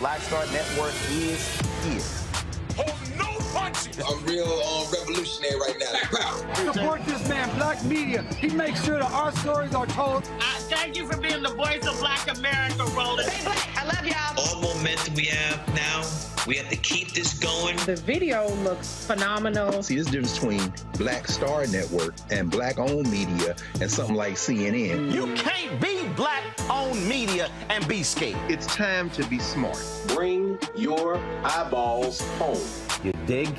Black Star Network is here. Hold no punches. A real revolution. revolutionary right now. Black power. Support this man, Black Media. He makes sure that our stories are told. Thank you for being the voice of Black America, Roland. Stay black. I love y'all. All momentum we have now, we have to keep this going. The video looks phenomenal. See, there's a difference between Black Star Network and Black-owned media and something like CNN. You can't be Black-owned media and be scared. It's time to be smart. Bring your eyeballs home. You dig?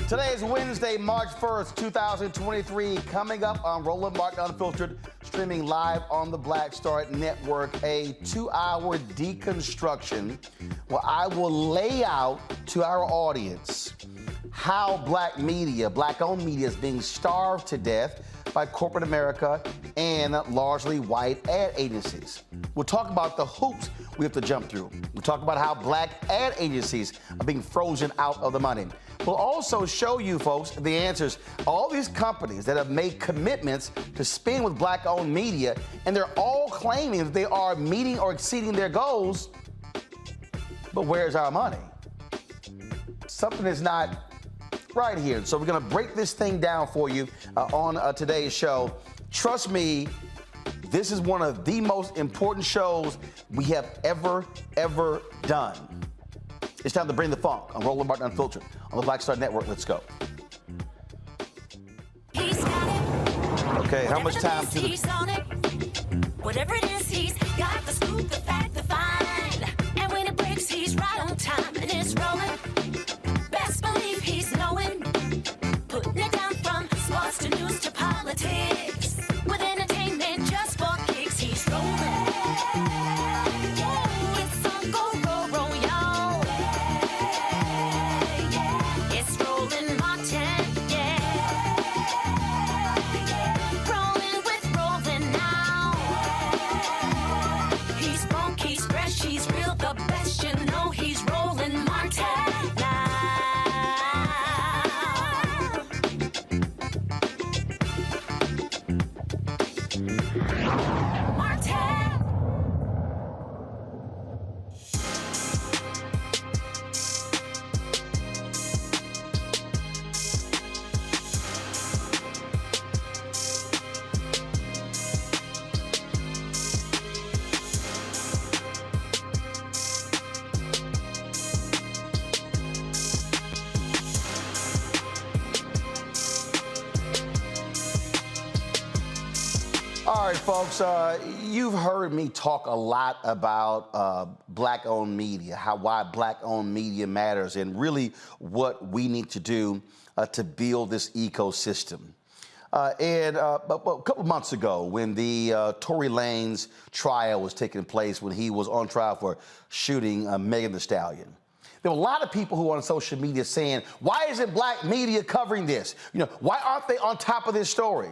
Today is Wednesday, March 1st, 2023. Coming up on Roland Martin Unfiltered, streaming live on the Black Star Network, a 2-hour deconstruction where I will lay out to our audience how black media, black-owned media, is being starved to death by corporate America and largely white ad agencies. We'll talk about the hoops we have to jump through. We'll talk about how black ad agencies are being frozen out of the money. We'll also show you folks the answers. All these companies that have made commitments to spend with black-owned media, and they're all claiming that they are meeting or exceeding their goals, but where's our money? Something is not right here. So we're gonna break this thing down for you on today's show. Trust me, this is one of the most important shows we have ever done. It's time to bring the funk on Roland Martin Unfiltered on the Black Star Network. Let's go. Okay, how much time to the... Whatever it is, he's got the scoop, the fact, the find. And when it breaks, he's right on time and it's rolling. Best believe he's knowing. Putting it down from sports to news to politics. With entertainment just for kicks, he's rolling. It's on go, roll, y'all. It's Roland Martin, yeah. Rolling with Roland now. He's funk, he's fresh, he's real, the best, you know he's Roland Martin now. Martin. All right, folks, you've heard me talk a lot about black-owned media, why black-owned media matters, and really what we need to do to build this ecosystem. And a couple of months ago, when the Tory Lanez trial was taking place, when he was on trial for shooting Megan Thee Stallion, there were a lot of people who were on social media saying, why isn't black media covering this? You know, why aren't they on top of this story?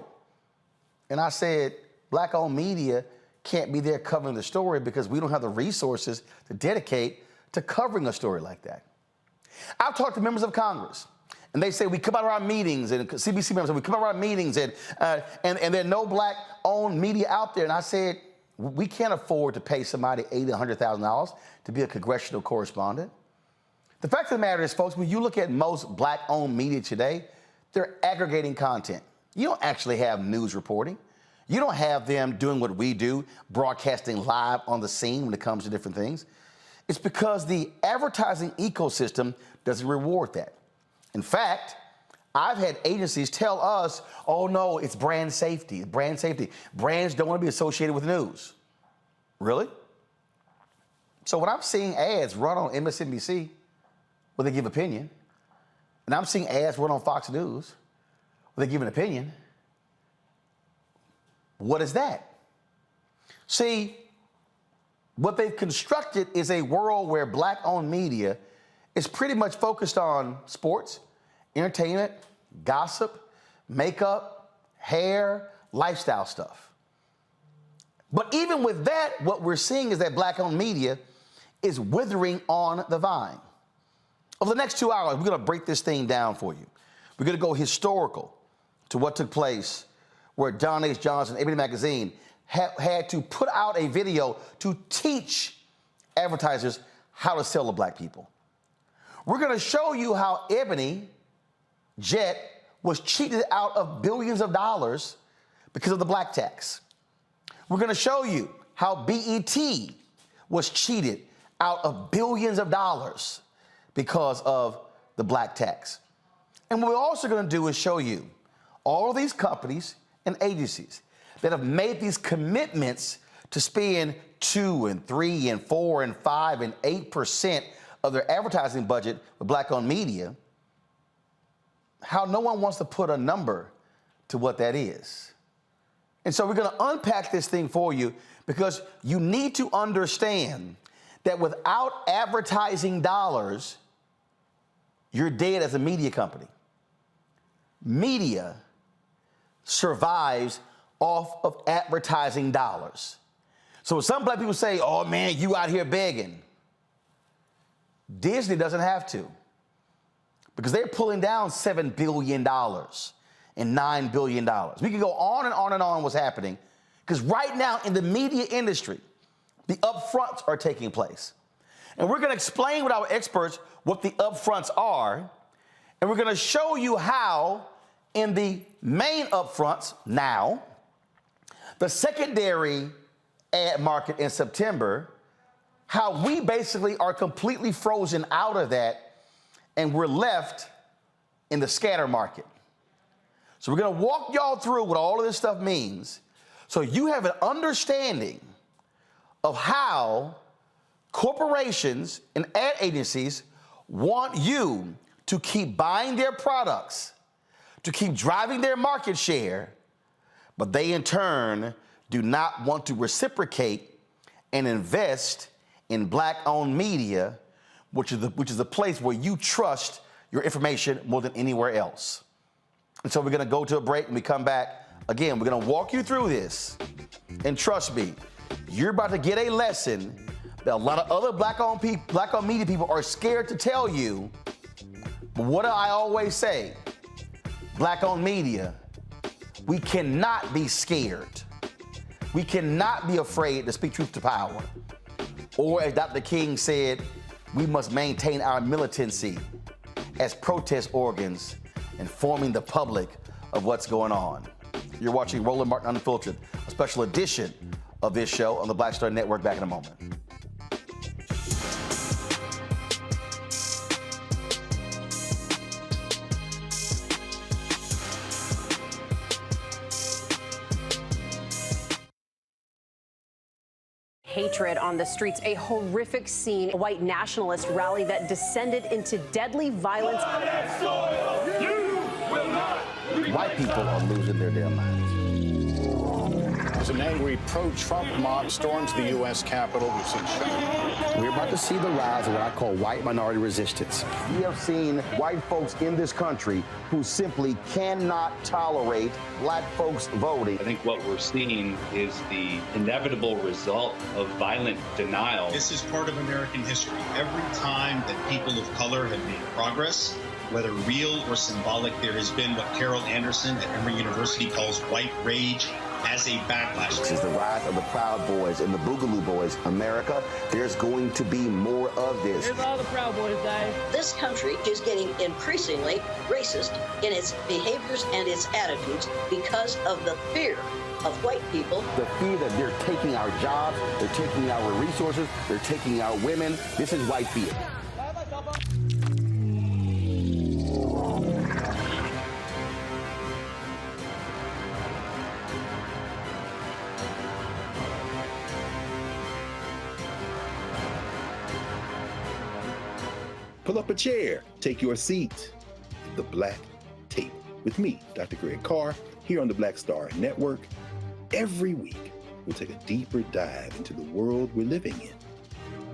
And I said, black-owned media can't be there covering the story because we don't have the resources to dedicate to covering a story like that. I've talked to members of Congress And they say we come out of our meetings, and CBC members say we come out of our meetings, and there are no black-owned media out there. And I said, we can't afford to pay somebody $80,000 to $100,000 to be a congressional correspondent. The fact of the matter is, folks, when you look at most black-owned media today, they're aggregating content. You don't actually have news reporting. You don't have them doing what we do, broadcasting live on the scene when it comes to different things. It's because the advertising ecosystem doesn't reward that. In fact, I've had agencies tell us, oh no, it's brand safety, brand safety. Brands don't want to be associated with news. Really? So when I'm seeing ads run on MSNBC where they give opinion, and I'm seeing ads run on Fox News where they give an opinion, what is that? See, what they've constructed is a world where black-owned media is pretty much focused on sports, entertainment, gossip, makeup, hair, lifestyle stuff. But even with that, what we're seeing is that black-owned media is withering on the vine. Over the next 2 hours, we're going to break this thing down for you. We're going to go historical to what took place where John H. Johnson, Ebony Magazine, had to put out a video to teach advertisers how to sell to black people. We're going to show you how Ebony Jet was cheated out of billions of dollars because of the black tax. We're going to show you how BET was cheated out of billions of dollars because of the black tax. And what we're also going to do is show you all of these companies and agencies that have made these commitments to spend 2 and 3 and 4 and 5 and 8% of their advertising budget with black-owned media, how no one wants to put a number to what that is. And so we're going to unpack this thing for you because you need to understand that without advertising dollars, you're dead as a media company. Media survives off of advertising dollars. So some black people say, oh man, you out here begging. Disney doesn't have to because they're pulling down $7 billion and $9 billion. We can go on and on and on what's happening because right now in the media industry, the upfronts are taking place. And we're going to explain with our experts what the upfronts are, and we're going to show you how in the main upfronts now, the secondary ad market in September, how we basically are completely frozen out of that and we're left in the scatter market. So we're going to walk y'all through what all of this stuff means so you have an understanding of how corporations and ad agencies want you to keep buying their products, to keep driving their market share, but they in turn do not want to reciprocate and invest in black-owned media, which is the place where you trust your information more than anywhere else. And so we're going to go to a break and we come back. Again, we're going to walk you through this. And trust me, you're about to get a lesson that a lot of other black-owned media people are scared to tell you. But what do I always say? Black-owned media, we cannot be scared. We cannot be afraid to speak truth to power. Or as Dr. King said, we must maintain our militancy as protest organs, informing the public of what's going on. You're watching Roland Martin Unfiltered, a special edition of this show on the Black Star Network. Back in a moment. Hatred on the streets, a horrific scene, a white nationalist rally that descended into deadly violence. White people are losing their damn minds. As an angry pro-Trump mob storms the U.S. Capitol, we're about to see the rise of what I call white minority resistance. We have seen white folks in this country who simply cannot tolerate black folks voting. I think what we're seeing is the inevitable result of violent denial. This is part of American history. Every time that people of color have made progress, whether real or symbolic, there has been what Carol Anderson at Emory University calls white rage as a backlash. This is the rise of the Proud Boys and the Boogaloo Boys. America, there's going to be more of this. Here's all the Proud Boys, Dave. This country is getting increasingly racist in its behaviors and its attitudes because of the fear of white people. The fear that they're taking our jobs, they're taking our resources, they're taking our women. This is white fear. Pull up a chair, take your seat at the Black Table with me, Dr. Greg Carr, here on the Black Star Network. Every week, we'll take a deeper dive into the world we're living in.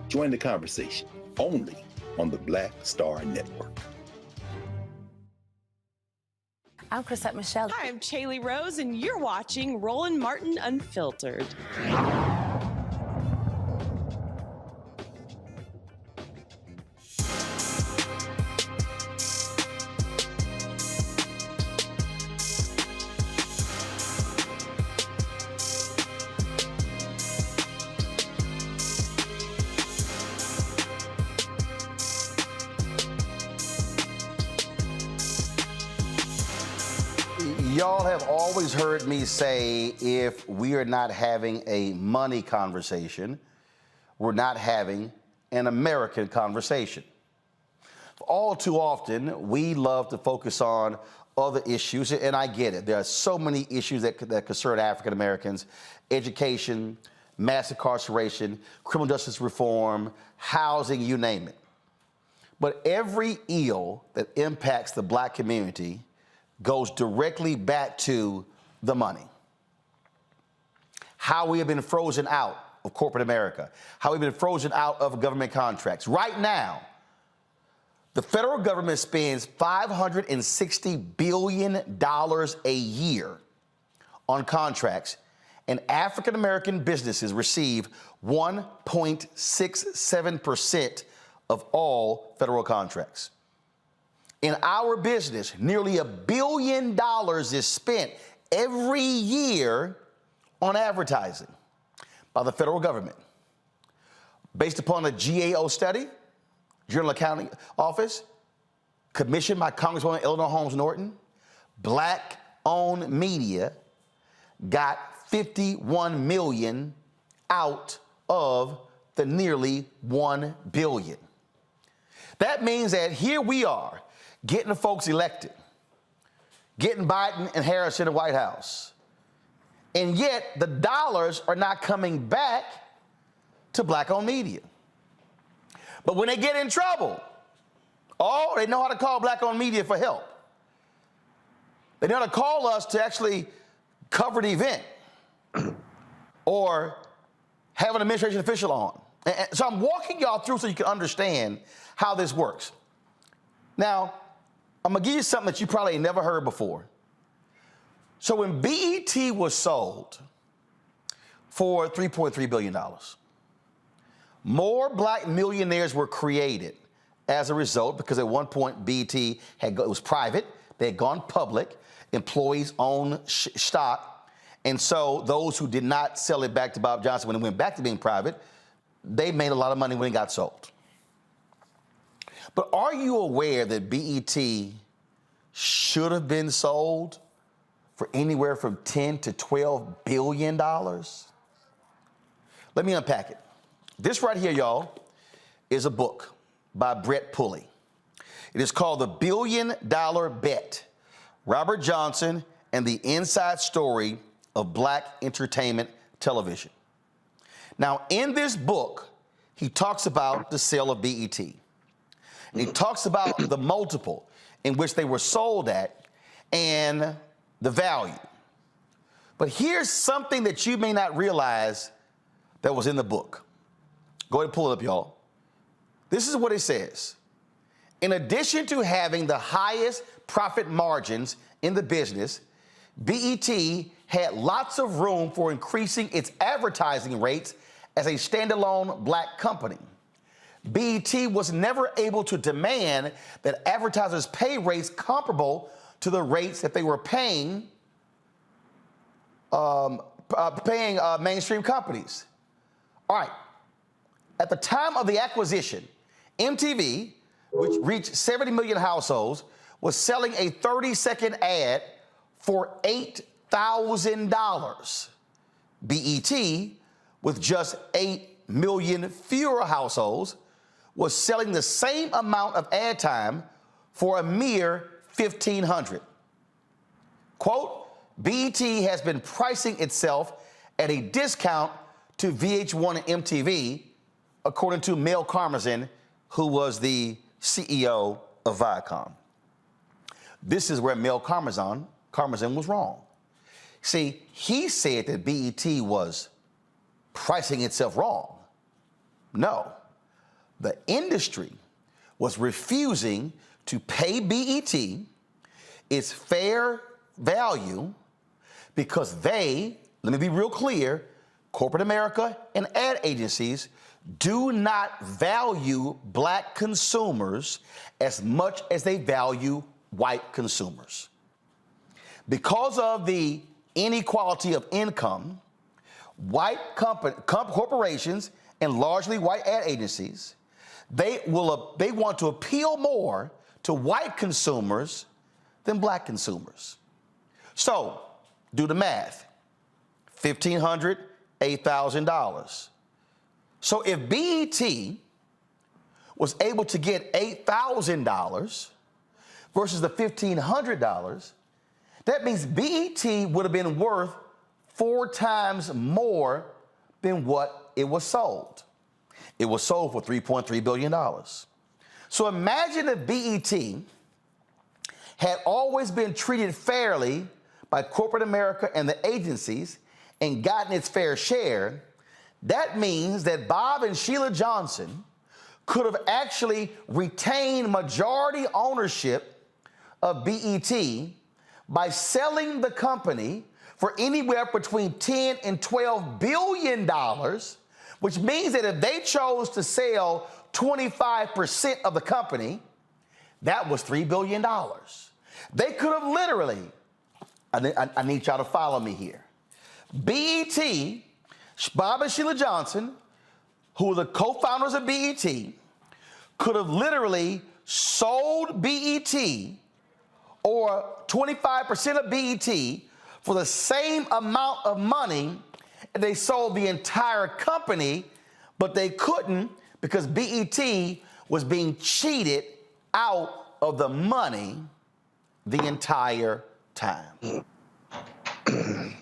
Join the conversation only on the Black Star Network. I'm Chrisette Michelle. Hi, I'm Chaley Rose, and you're watching Roland Martin Unfiltered. Y'all have always heard me say, if we are not having a money conversation, we're not having an American conversation. All too often, we love to focus on other issues, and I get it. There are so many issues that concern African Americans: education, mass incarceration, criminal justice reform, housing, you name it. But every ill that impacts the black community goes directly back to the money. How we have been frozen out of corporate America, how we've been frozen out of government contracts. Right now, the federal government spends $560 billion a year on contracts, and African American businesses receive 1.67% of all federal contracts. In our business, nearly $1 billion is spent every year on advertising by the federal government. Based upon a GAO study, General Accounting Office, commissioned by Congresswoman Eleanor Holmes Norton, black-owned media got $51 million out of the nearly $1 billion. That means that here we are, getting the folks elected, getting Biden and Harris in the White House, and yet the dollars are not coming back to black-owned media. But when they get in trouble, oh, they know how to call black-owned media for help. They know how to call us to actually cover the event or have an administration official on. And so I'm walking y'all through so you can understand how this works. Now, I'm gonna give you something that you probably ain't never heard before. So when BET was sold for $3.3 billion, more black millionaires were created as a result, because at one point BET it was private, they had gone public, employees owned stock, and so those who did not sell it back to Bob Johnson when it went back to being private, they made a lot of money when it got sold. But are you aware that BET should have been sold for anywhere from $10 to $12 billion? Let me unpack it. This right here, y'all, is a book by Brett Pulley. It is called The $1 Billion Bet, Robert Johnson and the Inside Story of Black Entertainment Television. Now, in this book, he talks about the sale of BET. And he talks about the multiple in which they were sold at and the value. But here's something that you may not realize that was in the book. Go ahead and pull it up, y'all. This is what it says. In addition to having the highest profit margins in the business, BET had lots of room for increasing its advertising rates as a standalone black company. BET was never able to demand that advertisers pay rates comparable to the rates that they were paying mainstream companies. All right. At the time of the acquisition, MTV, which reached 70 million households, was selling a 30-second ad for $8,000. BET, with just 8 million fewer households, was selling the same amount of ad time for a mere $1,500. Quote, BET has been pricing itself at a discount to VH1 and MTV, according to Mel Karmazin, who was the CEO of Viacom. This is where Mel Karmazin was wrong. See, he said that BET was pricing itself wrong. No, the industry was refusing to pay BET its fair value because they, let me be real clear, corporate America and ad agencies do not value black consumers as much as they value white consumers. Because of the inequality of income, white corporations and largely white ad agencies, they want to appeal more to white consumers than black consumers. So, do the math. $1,500, $8,000. So if BET was able to get $8,000 versus the $1,500, that means BET would have been worth 4 times more than what it was sold. It was sold for $3.3 billion. So imagine if BET had always been treated fairly by corporate America and the agencies and gotten its fair share. That means that Bob and Sheila Johnson could have actually retained majority ownership of BET by selling the company for anywhere between $10 and $12 billion, which means that if they chose to sell 25% of the company, that was $3 billion. They could have literally, I need y'all to follow me here. BET, Bob and Sheila Johnson, who were the co-founders of BET, could have literally sold BET or 25% of BET for the same amount of money, and they sold the entire company, but they couldn't because BET was being cheated out of the money the entire time.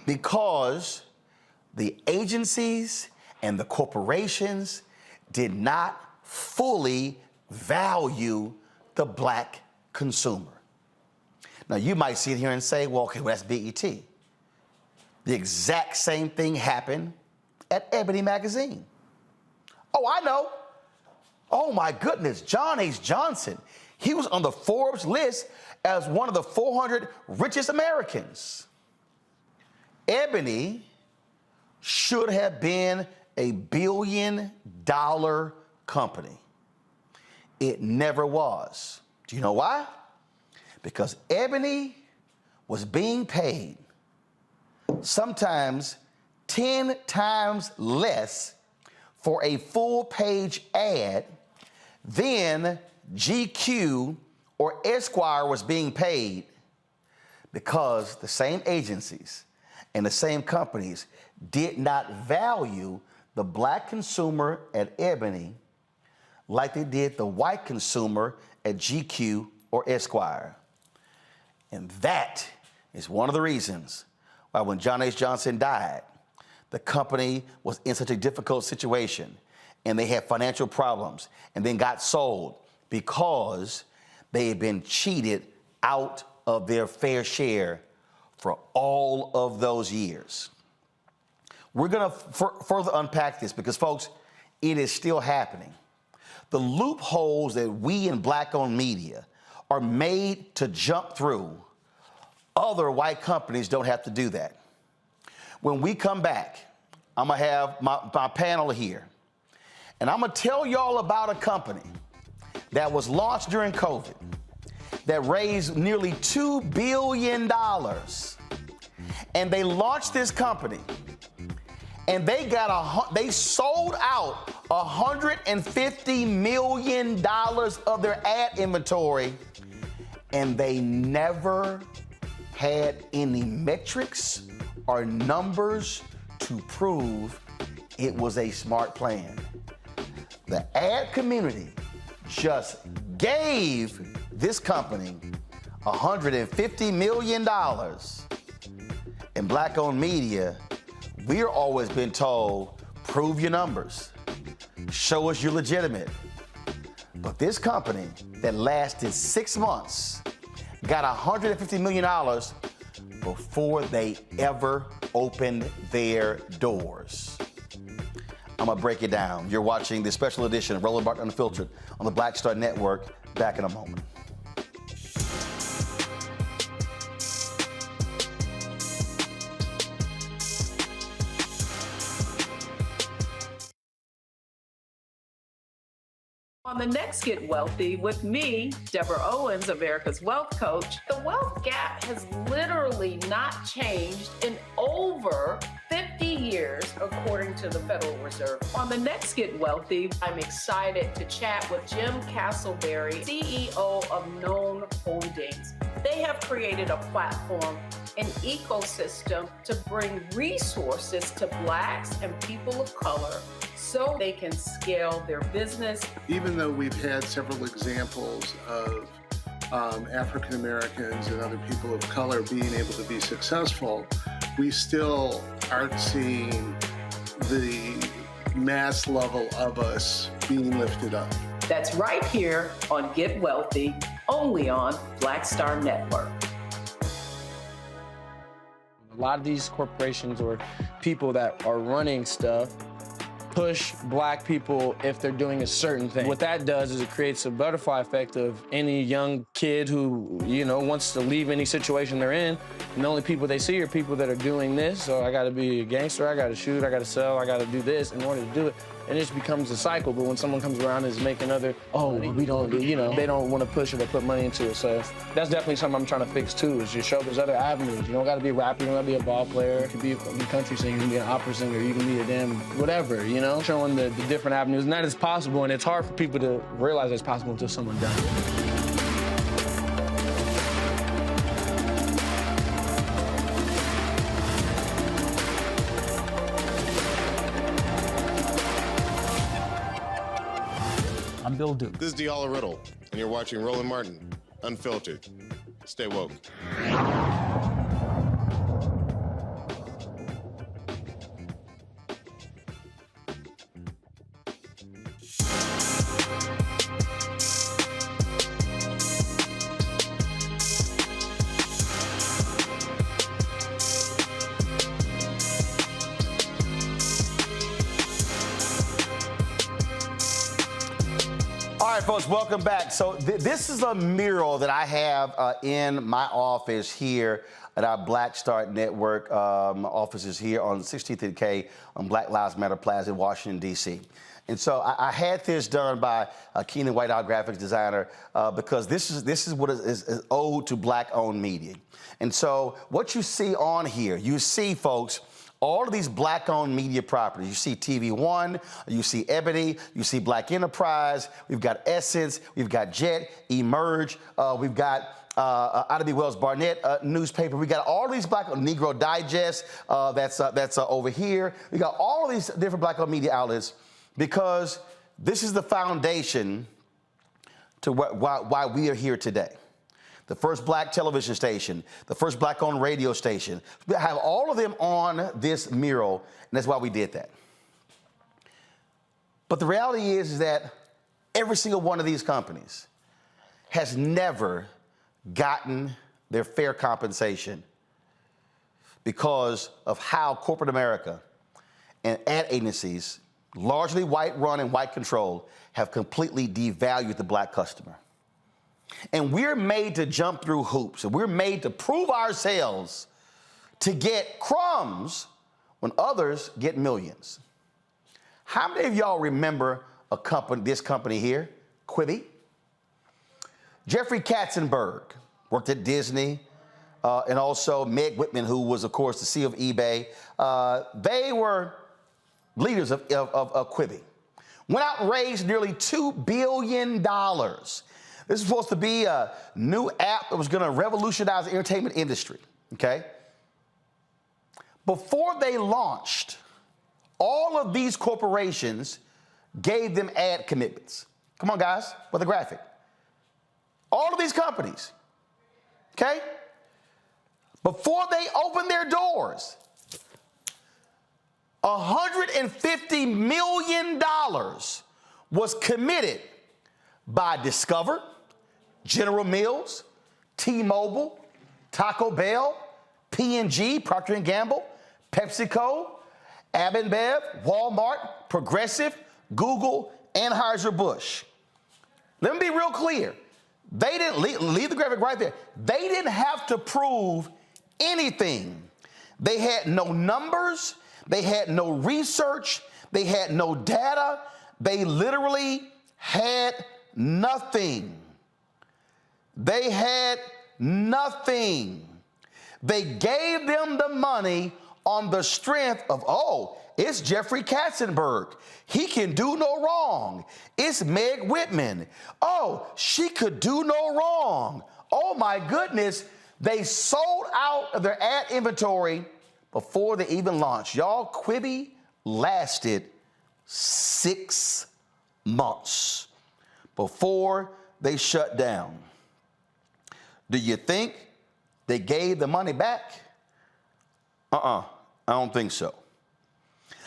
Because the agencies and the corporations did not fully value the black consumer. Now, you might sit here and say, well, okay, well, that's BET. The exact same thing happened at Ebony magazine. Oh, I know. Oh, my goodness, John H. Johnson. He was on the Forbes list as one of the 400 richest Americans. Ebony should have been a $1 billion company. It never was. Do you know why? Because Ebony was being paid sometimes 10 times less for a full-page ad than GQ or Esquire was being paid, because the same agencies and the same companies did not value the black consumer at Ebony like they did the white consumer at GQ or Esquire. And that is one of the reasons why when John H. Johnson died, the company was in such a difficult situation and they had financial problems and then got sold because they had been cheated out of their fair share for all of those years. We're going to further unpack this because, folks, it is still happening. The loopholes that we in black-owned media are made to jump through, other white companies don't have to do that. When we come back, I'm going to have my panel here, And I'm going to tell y'all about a company that was launched during COVID that raised nearly $2 billion. And they launched this company, and they sold out $150 million of their ad inventory, and they never had any metrics or numbers to prove it was a smart plan. The ad community just gave this company $150 million. In Black-owned media, we're always been told, prove your numbers, show us you're legitimate. But this company that lasted 6 months got $150 million before they ever opened their doors. I'm gonna break it down. You're watching the special edition of Roland Martin Unfiltered on the Black Star Network. Back in a moment. On the next Get Wealthy with me, Deborah Owens, America's Wealth Coach, the wealth gap has literally not changed in over 50 years, according to the Federal Reserve. On the next Get Wealthy, I'm excited to chat with Jim Castleberry, CEO of Known Holdings. They have created a platform, an ecosystem to bring resources to Blacks and people of color so they can scale their business. Even though we've had several examples of African Americans and other people of color being able to be successful, we still aren't seeing the mass level of us being lifted up. That's right here on Get Wealthy, only on Black Star Network. A lot of these corporations or people that are running stuff push Black people if they're doing a certain thing. What that does is it creates a butterfly effect of any young kid who, wants to leave any situation they're in, and the only people they see are people that are doing this. So I gotta be a gangster, I gotta shoot, I gotta sell, I gotta do this in order to do it. And it just becomes a cycle. But when someone comes around and is making we don't do, they don't want to push it or put money into it. So that's definitely something I'm trying to fix too, is just show there's other avenues. You don't gotta be a rapper, you don't gotta be a ball player, you can be a country singer, you can be an opera singer, you can be a damn whatever, showing the different avenues. And that is possible, and it's hard for people to realize it's possible until someone does it. I'm Bill Duke. This is Diala Riddle, and you're watching Roland Martin Unfiltered. Stay woke. All right, folks, welcome back. So this is a mural that I have in my office here at our Black Star Network offices here on 16th and K on Black Lives Matter Plaza in Washington, D.C. And so I had this done by Keenan Whiteout, graphics designer, because this is what is owed to Black-owned media. And so what you see on here, you see, folks, all of these Black-owned media properties. You see TV One, you see Ebony, you see Black Enterprise, we've got Essence, we've got Jet, Emerge, we've got Ida B. Wells Barnett newspaper. We got all these Negro Digest, that's over here. We got all of these different Black-owned media outlets because this is the foundation to why we are here today. The first Black television station, the first Black-owned radio station. We have all of them on this mural, and that's why we did that. But the reality is that every single one of these companies has never gotten their fair compensation because of how corporate America and ad agencies, largely white-run and white-controlled, have completely devalued the Black customer. And we're made to jump through hoops, and we're made to prove ourselves to get crumbs when others get millions. How many of y'all remember this company here, Quibi. Jeffrey Katzenberg worked at Disney, and also Meg Whitman, who was, of course, the CEO of eBay. They were leaders of Quibi. Went out and raised nearly $2 billion. This is supposed to be a new app that was going to revolutionize the entertainment industry, okay? Before they launched, all of these corporations gave them ad commitments. Come on, guys, with the graphic. All of these companies, okay? Before they opened their doors, $150 million was committed by Discover, General Mills, T-Mobile, Taco Bell, P&G, Procter & Gamble, PepsiCo, Ab&Bev, Walmart, Progressive, Google, Anheuser-Busch. Let me be real clear. They didn't leave the graphic right there. They didn't have to prove anything. They had no numbers. They had no research. They had no data. They literally had nothing. They had nothing. They gave them the money on the strength of, oh, it's Jeffrey Katzenberg. He can do no wrong. It's Meg Whitman. Oh, she could do no wrong. Oh, my goodness. They sold out of their ad inventory before they even launched. Y'all, Quibi lasted 6 months before they shut down. Do you think they gave the money back? I don't think so.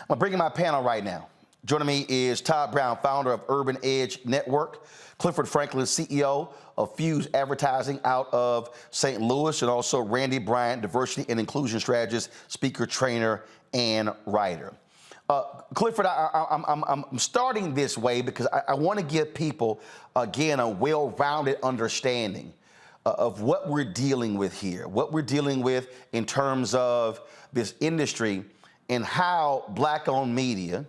I'm bringing my panel right now. Joining me is Todd Brown, founder of Urban Edge Network, Clifford Franklin, CEO of Fuse Advertising out of St. Louis, and also Randy Bryant, diversity and inclusion strategist, speaker, trainer, and writer. Clifford, I'm starting this way because I want to give people, again, a well-rounded understanding of what we're dealing with here, what we're dealing with in terms of this industry and how black-owned media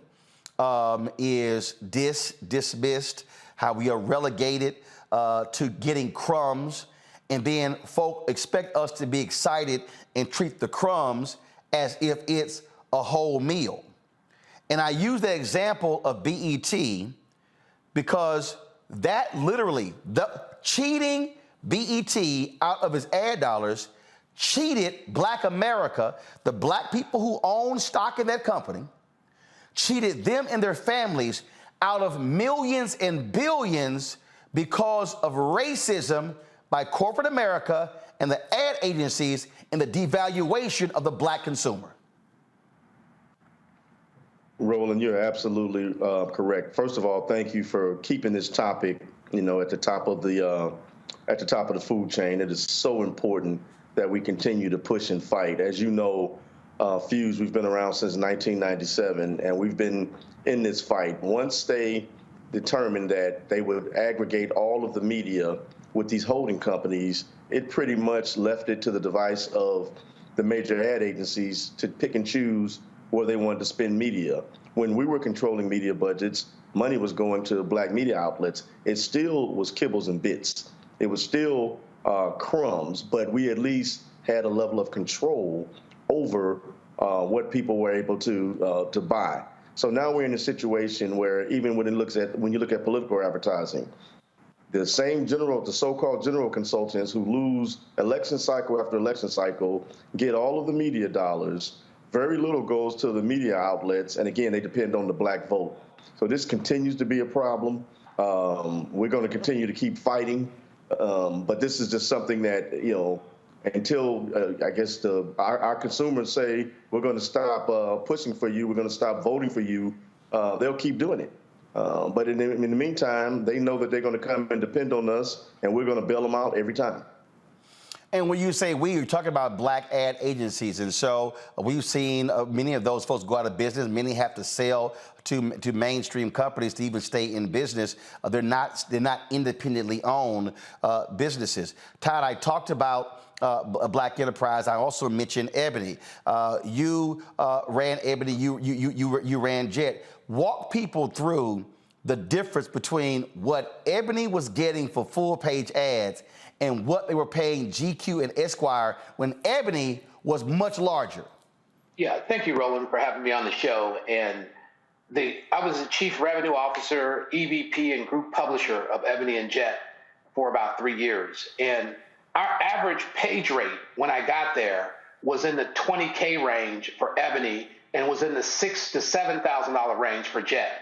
is dismissed, how we are relegated to getting crumbs, and then folk expect us to be excited and treat the crumbs as if it's a whole meal. And I use the example of BET because that literally, cheating BET out of his ad dollars cheated Black America, the black people who own stock in that company, cheated them and their families out of millions and billions because of racism by corporate America and the ad agencies and the devaluation of the black consumer. Roland, you're absolutely correct. First of all, thank you for keeping this topic, at the top of the food chain. It is so important that we continue to push and fight. As you know, Fuse, we've been around since 1997, and we've been in this fight. Once they determined that they would aggregate all of the media with these holding companies, it pretty much left it to the device of the major ad agencies to pick and choose where they wanted to spend media. When we were controlling media budgets, money was going to black media outlets. It still was kibbles and bits. It was still crumbs, but we at least had a level of control over what people were able to buy. So now we're in a situation where even when you look at political advertising, the so-called general consultants who lose election cycle after election cycle get all of the media dollars. Very little goes to the media outlets, and again, they depend on the black vote. So this continues to be a problem. We're going to continue to keep fighting, but this is just something that, until I guess our consumers say we're going to stop pushing for you, we're going to stop voting for you, they'll keep doing it. But in the meantime, they know that they're going to come and depend on us, and we're going to bail them out every time. And when you say we, you're talking about black ad agencies. And so we've seen many of those folks go out of business. Many have to sell to mainstream companies to even stay in business. They're not independently owned businesses. Todd, I talked about a black enterprise. I also mentioned Ebony. You ran Ebony. You ran Jet. Walk people through the difference between what Ebony was getting for full-page ads and what they were paying GQ and Esquire when Ebony was much larger. Yeah, thank you, Roland, for having me on the show. And I was the chief revenue officer, EVP, and group publisher of Ebony and Jet for about 3 years. And our average page rate when I got there was in the $20K range for Ebony and was in the $6,000 to $7,000 range for Jet.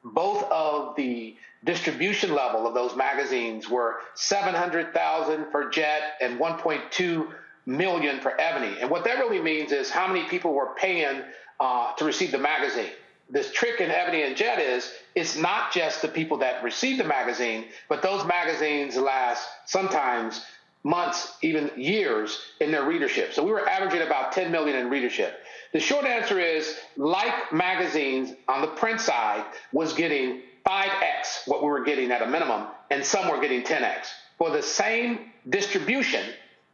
Both of the distribution level of those magazines were $700,000 for Jet and $1.2 million for Ebony. And what that really means is how many people were paying to receive the magazine. This trick in Ebony and Jet is it's not just the people that receive the magazine, but those magazines last sometimes months, even years in their readership. So we were averaging about 10 million in readership. The short answer is, like magazines on the print side was getting 5x what we were getting at a minimum, and some were getting 10x. For the same distribution,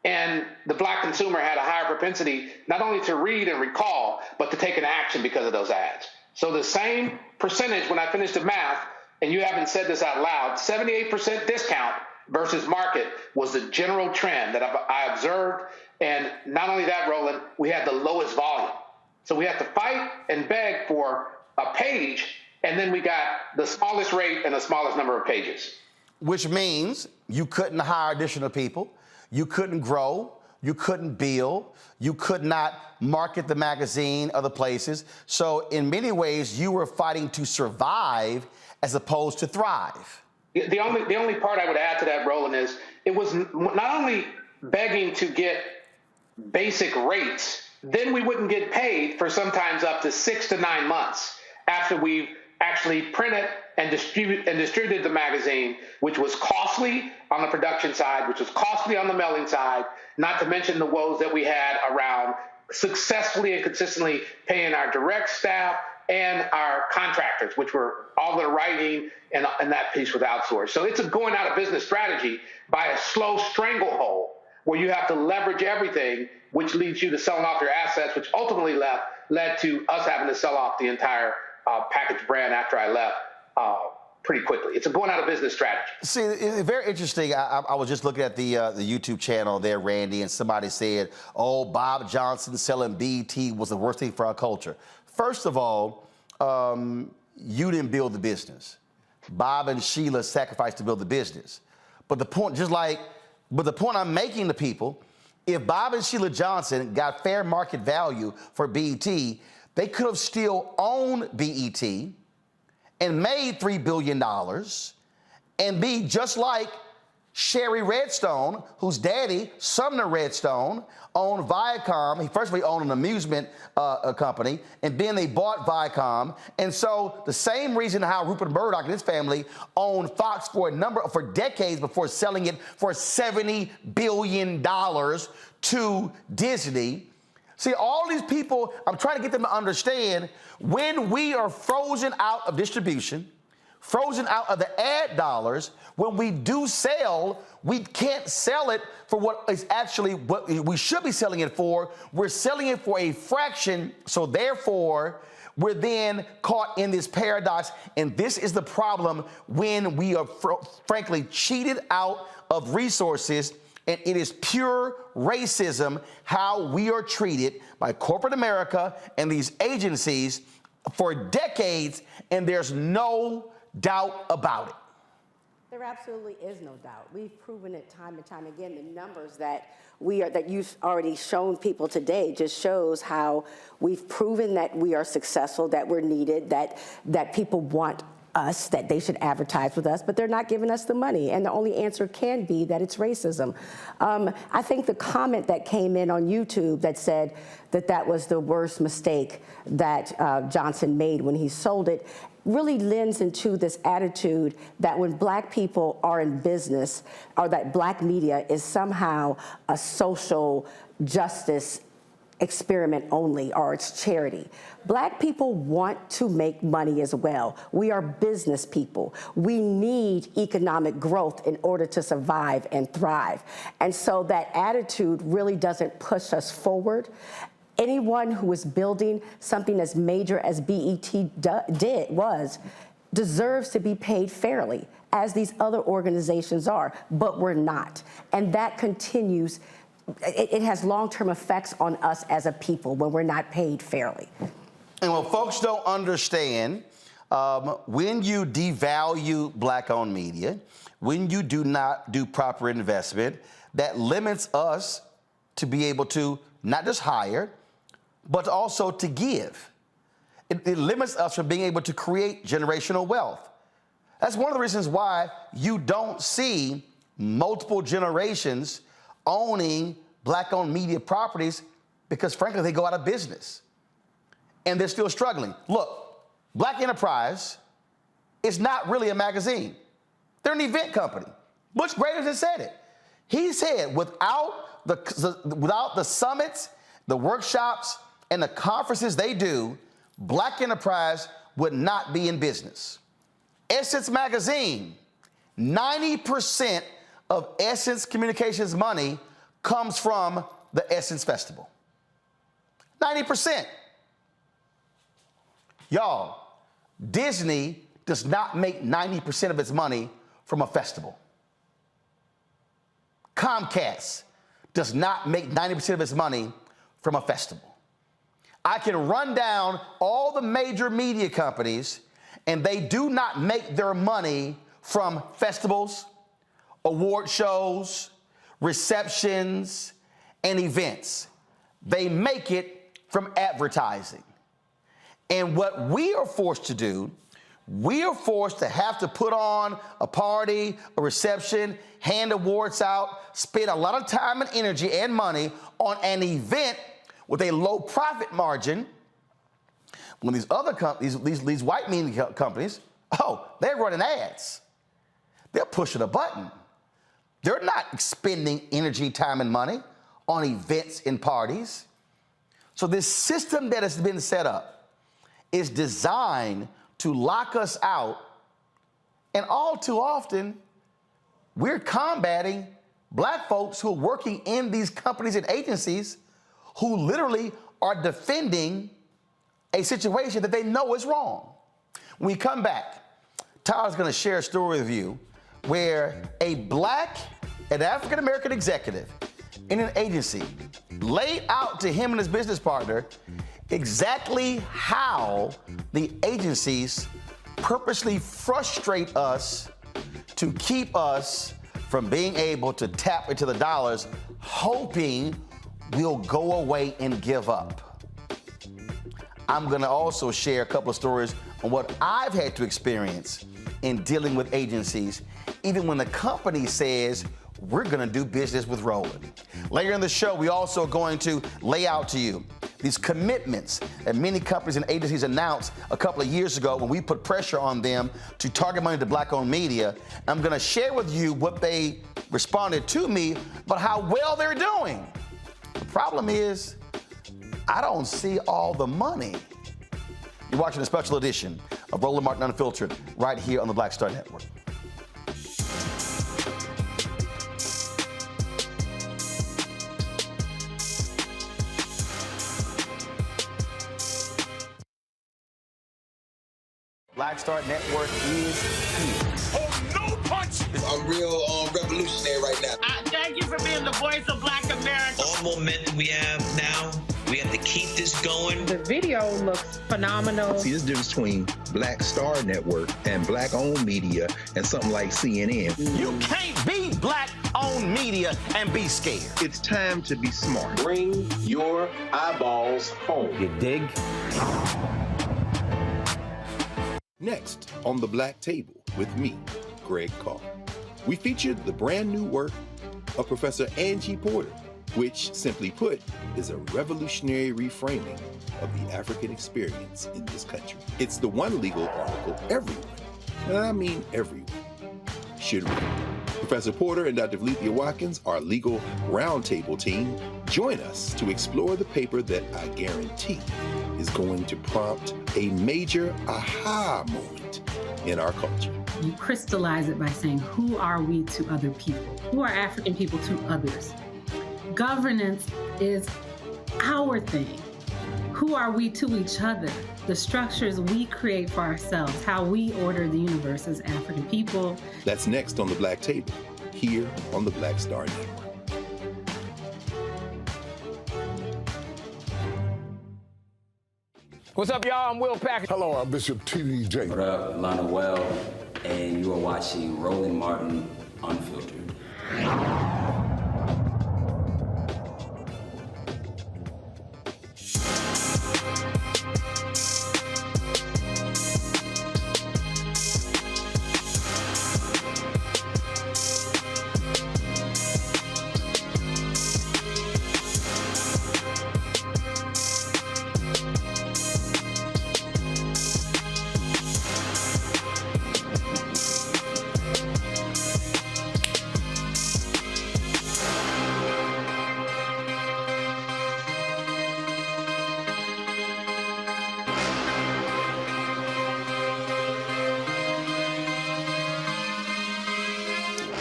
and the black consumer had a higher propensity not only to read and recall, but to take an action because of those ads. So the same percentage, when I finished the math, and you haven't said this out loud, 78% discount versus market was the general trend that I observed. And not only that, Roland, we had the lowest volume. So we had to fight and beg for a page, and then we got the smallest rate and the smallest number of pages. Which means you couldn't hire additional people, you couldn't grow, you couldn't build, you could not market the magazine other places. So in many ways, you were fighting to survive as opposed to thrive. The only part I would add to that, Roland, is it was not only begging to get basic rates, then we wouldn't get paid for sometimes up to 6 to 9 months after we've actually printed and distributed the magazine, which was costly on the production side, which was costly on the mailing side, not to mention the woes that we had around successfully and consistently paying our direct staff and our contractors, which were all the writing and that piece was outsourced. So it's a going out of business strategy by a slow stranglehold where you have to leverage everything, which leads you to selling off your assets, which ultimately led to us having to sell off the entire package brand after I left pretty quickly. It's a going out of business strategy. See, it's very interesting. I was just looking at the YouTube channel there, Randy, and somebody said, oh, Bob Johnson selling BET was the worst thing for our culture. First of all, you didn't build the business. Bob and Sheila sacrificed to build the business. But the point, but the point I'm making to people, if Bob and Sheila Johnson got fair market value for BET, they could have still owned BET and made $3 billion and be just like Sherry Redstone, whose daddy, Sumner Redstone, owned Viacom. First of all, he owned an amusement company, and then they bought Viacom. And so the same reason how Rupert Murdoch and his family owned Fox for decades before selling it for $70 billion to Disney. See, all these people, I'm trying to get them to understand, when we are frozen out of distribution, frozen out of the ad dollars, when we do sell, we can't sell it for what is actually what we should be selling it for. We're selling it for a fraction, so therefore, we're then caught in this paradox, and this is the problem when we are frankly cheated out of resources. And it is pure racism how we are treated by corporate America and these agencies for decades, and there's no doubt about it. There absolutely is no doubt. We've proven it time and time again. The numbers that you've already shown people today just shows how we've proven that we are successful, that we're needed, that people want us, that they should advertise with us, but they're not giving us the money. And the only answer can be that it's racism. I think the comment that came in on YouTube that said that was the worst mistake that Johnson made when he sold it really lends into this attitude that when black people are in business, or that black media is somehow a social justice experiment only, or it's charity. Black people want to make money as well. We are business people. We need economic growth in order to survive and thrive. And so that attitude really doesn't push us forward. Anyone who is building something as major as BET deserves to be paid fairly, as these other organizations are, but we're not. And that continues, it has long-term effects on us as a people when we're not paid fairly. And what folks don't understand, when you devalue Black-owned media, when you do not do proper investment, that limits us to be able to not just hire, but also to give. It limits us from being able to create generational wealth. That's one of the reasons why you don't see multiple generations owning Black-owned media properties, because frankly, they go out of business and they're still struggling. Look, Black Enterprise is not really a magazine. They're an event company. Butch Graves has said it. He said without the summits, the workshops, and the conferences they do, Black Enterprise would not be in business. Essence Magazine, 90% of Essence Communications money comes from the Essence Festival. 90%. Y'all, Disney does not make 90% of its money from a festival. Comcast does not make 90% of its money from a festival. I can run down all the major media companies, and they do not make their money from festivals, award shows, receptions, and events. They make it from advertising. And what we are forced to do, we are forced to have to put on a party, a reception, hand awards out, spend a lot of time and energy and money on an event with a low profit margin, when these other companies, these white media companies, they're running ads. They're pushing a button. They're not expending energy, time, and money on events and parties. So this system that has been set up is designed to lock us out, and all too often, we're combating Black folks who are working in these companies and agencies who literally are defending a situation that they know is wrong. When we come back, Tyler's gonna share a story with you where an African-American executive in an agency laid out to him and his business partner exactly how the agencies purposely frustrate us to keep us from being able to tap into the dollars, hoping we'll go away and give up. I'm gonna also share a couple of stories on what I've had to experience in dealing with agencies, even when the company says, we're gonna do business with Roland. Later in the show, we also are going to lay out to you these commitments that many companies and agencies announced a couple of years ago when we put pressure on them to target money to Black-owned media. I'm gonna share with you what they responded to me about how well they're doing. The problem is, I don't see all the money. You're watching a special edition of Roland Martin Unfiltered right here on the Black Star Network. Black Star Network is here. Oh, no punch! I'm real revolutionary right now. Thank you for being the voice of Black America. All momentum we have now, we have to keep this going. The video looks phenomenal. See, this difference between Black Star Network and Black-owned media and something like CNN. You can't be Black-owned media and be scared. It's time to be smart. Bring your eyeballs home. You dig? Next on The Black Table with me, Greg Carr, we featured the brand new work of Professor Angie Porter, which, simply put, is a revolutionary reframing of the African experience in this country. It's the one legal article everyone, and I mean everyone, should read. Professor Porter and Dr. Valencia Watkins, our legal roundtable team, join us to explore the paper that I guarantee is going to prompt a major aha moment in our culture. You crystallize it by saying, who are we to other people? Who are African people to others? Governance is our thing. Who are we to each other? the structures we create for ourselves, how we order the universe as African people. That's next on The Black Table, here on the Black Star Network. What's up, y'all? I'm Will Packer. Hello, I'm Bishop T.D. Jakes. What up, Lana Well, and you are watching Roland Martin Unfiltered.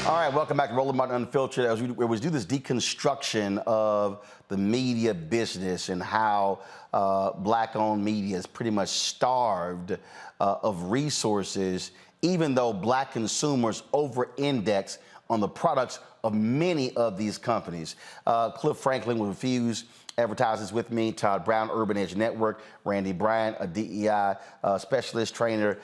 All right, welcome back to Roland Martin Unfiltered. As we do this deconstruction of the media business and how black-owned media is pretty much starved of resources, even though black consumers over-index on the products of many of these companies. Cliff Franklin with Refuse Advertises with me, Todd Brown, Urban Edge Network, Randy Bryant, a DEI specialist trainer,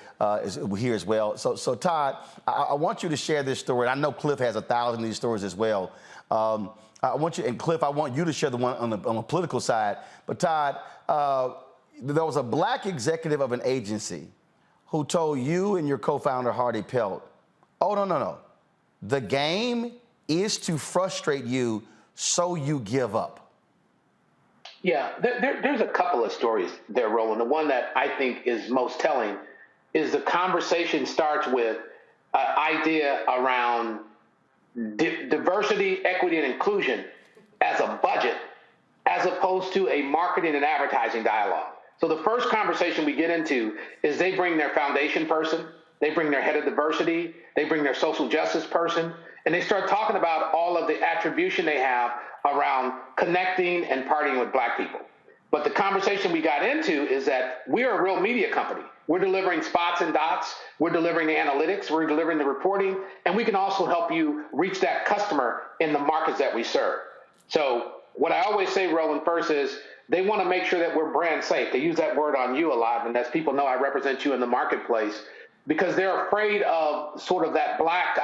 is here as well. So Todd, I want you to share this story. I know Cliff has 1,000 of these stories as well. I want you, and Cliff, I want you to share the one on the political side. But Todd, there was a black executive of an agency who told you and your co-founder, Hardy Pelt, oh, no. The game is to frustrate you so you give up. Yeah, there's a couple of stories there, Roland. The one that I think is most telling is the conversation starts with an idea around diversity, equity, and inclusion as a budget, as opposed to a marketing and advertising dialogue. So the first conversation we get into is they bring their foundation person, they bring their head of diversity, they bring their social justice person, and they start talking about all of the attribution they have around connecting and partying with black people. But the conversation we got into is that we're a real media company. We're delivering spots and dots. We're delivering the analytics. We're delivering the reporting. And we can also help you reach that customer in the markets that we serve. So what I always say, Roland, first is they want to make sure that we're brand safe. They use that word on you a lot. And as people know, I represent you in the marketplace because they're afraid of sort of that black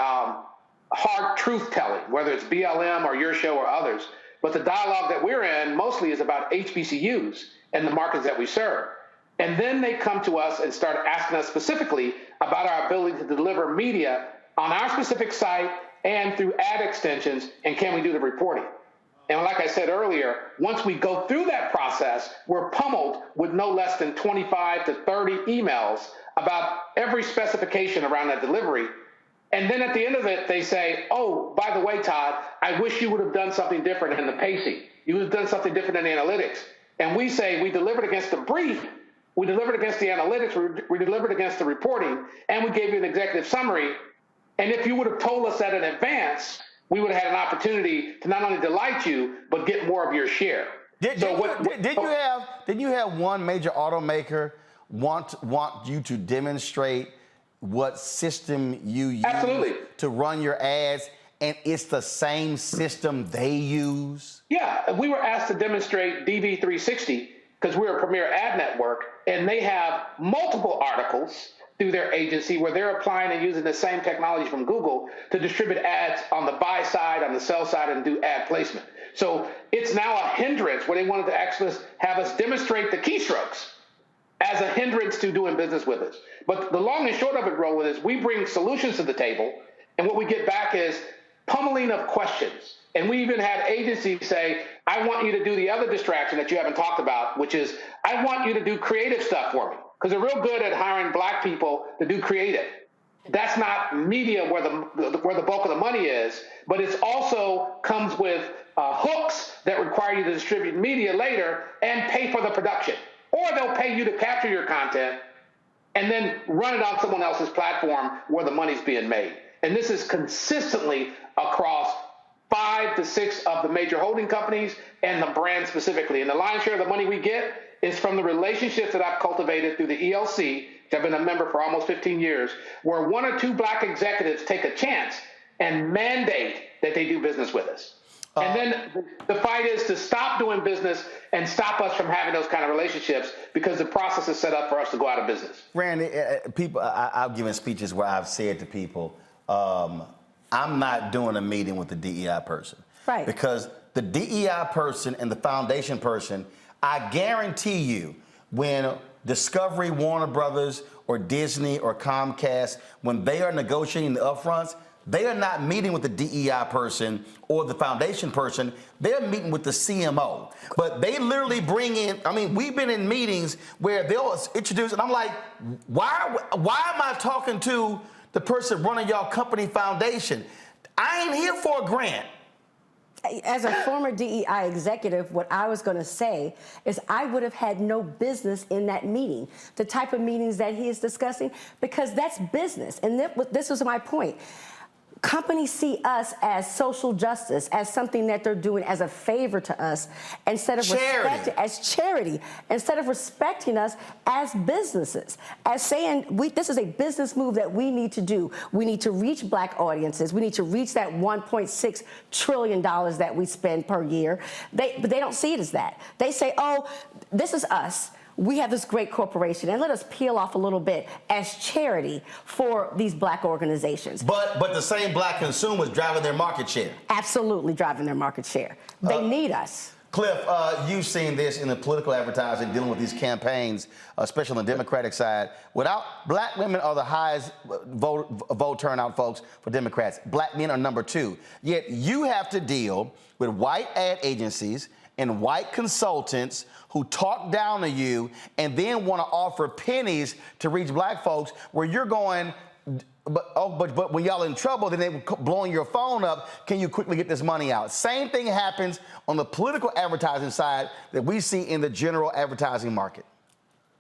hard truth telling, whether it's BLM or your show or others. But the dialogue that we're in mostly is about HBCUs and the markets that we serve. And then they come to us and start asking us specifically about our ability to deliver media on our specific site and through ad extensions, and can we do the reporting? And like I said earlier, once we go through that process, we're pummeled with no less than 25 to 30 emails about every specification around that delivery. And then at the end of it, they say, oh, by the way, Todd, I wish you would have done something different in the pacing. You would have done something different in the analytics. And we say we delivered against the brief, we delivered against the analytics, we delivered against the reporting, and we gave you an executive summary. And if you would have told us that in advance, we would have had an opportunity to not only delight you, but get more of your share. Did you have one major automaker want you to demonstrate what system you use to run your ads, and it's the same system they use? Yeah, we were asked to demonstrate DV360 because we're a premier ad network, and they have multiple articles through their agency where they're applying and using the same technology from Google to distribute ads on the buy side, on the sell side, and do ad placement. So it's now a hindrance where they wanted to actually have us demonstrate the keystrokes as a hindrance to doing business with us. But the long and short of it, Roland, is we bring solutions to the table, and what we get back is pummeling of questions. And we even had agencies say, I want you to do the other distraction that you haven't talked about, which is I want you to do creative stuff for me. Because they're real good at hiring black people to do creative. That's not media where the bulk of the money is, but it also comes with hooks that require you to distribute media later and pay for the production. Or they'll pay you to capture your content and then run it on someone else's platform where the money's being made. And this is consistently across 5 to 6 of the major holding companies and the brand specifically. And the lion's share of the money we get is from the relationships that I've cultivated through the ELC, which I've been a member for almost 15 years, where one or two black executives take a chance and mandate that they do business with us. And then the fight is to stop doing business and stop us from having those kind of relationships because the process is set up for us to go out of business. Randy, people, I've given speeches where I've said to people, I'm not doing a meeting with the DEI person. Right. Because the DEI person and the foundation person, I guarantee you, when Discovery, Warner Brothers, or Disney, or Comcast, when they are negotiating the upfronts, they are not meeting with the DEI person or the foundation person. They're meeting with the CMO. But they literally bring in, I mean, we've been in meetings where they'll introduce, and I'm like, why am I talking to the person running y'all company foundation? I ain't here for a grant. As a former DEI executive, what I was going to say is I would have had no business in that meeting, the type of meetings that he is discussing, because that's business. And this was my point. Companies see us as social justice, as something that they're doing as a favor to us, instead of charity, instead of respecting us as businesses, as saying this is a business move that we need to do. We need to reach black audiences. We need to reach that $1.6 trillion that we spend per year. But they don't see it as that. They say, oh, this is us. We have this great corporation, and let us peel off a little bit as charity for these black organizations. But the same black consumers driving their market share. Absolutely driving their market share. They need us. Cliff, you've seen this in the political advertising, dealing with these campaigns, especially on the Democratic side. Black women are the highest vote turnout folks for Democrats. Black men are number 2. Yet you have to deal with white ad agencies and white consultants who talk down to you and then want to offer pennies to reach black folks, where you're going, but when y'all in trouble, then they blowing your phone up. Can you quickly get this money out? Same thing happens on the political advertising side that we see in the general advertising market.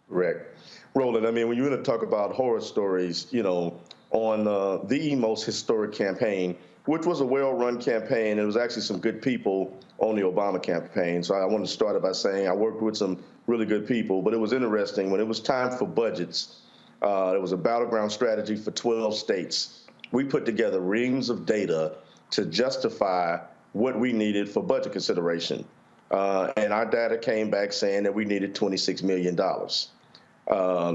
Correct. Roland, I mean, when you want to talk about horror stories, you know, on the most historic campaign, which was a well-run campaign, and it was actually some good people on the Obama campaign. So I want to start it by saying I worked with some really good people, but it was interesting when it was time for budgets. It was a battleground strategy for 12 states. We put together reams of data to justify what we needed for budget consideration. And our data came back saying that we needed $26 million.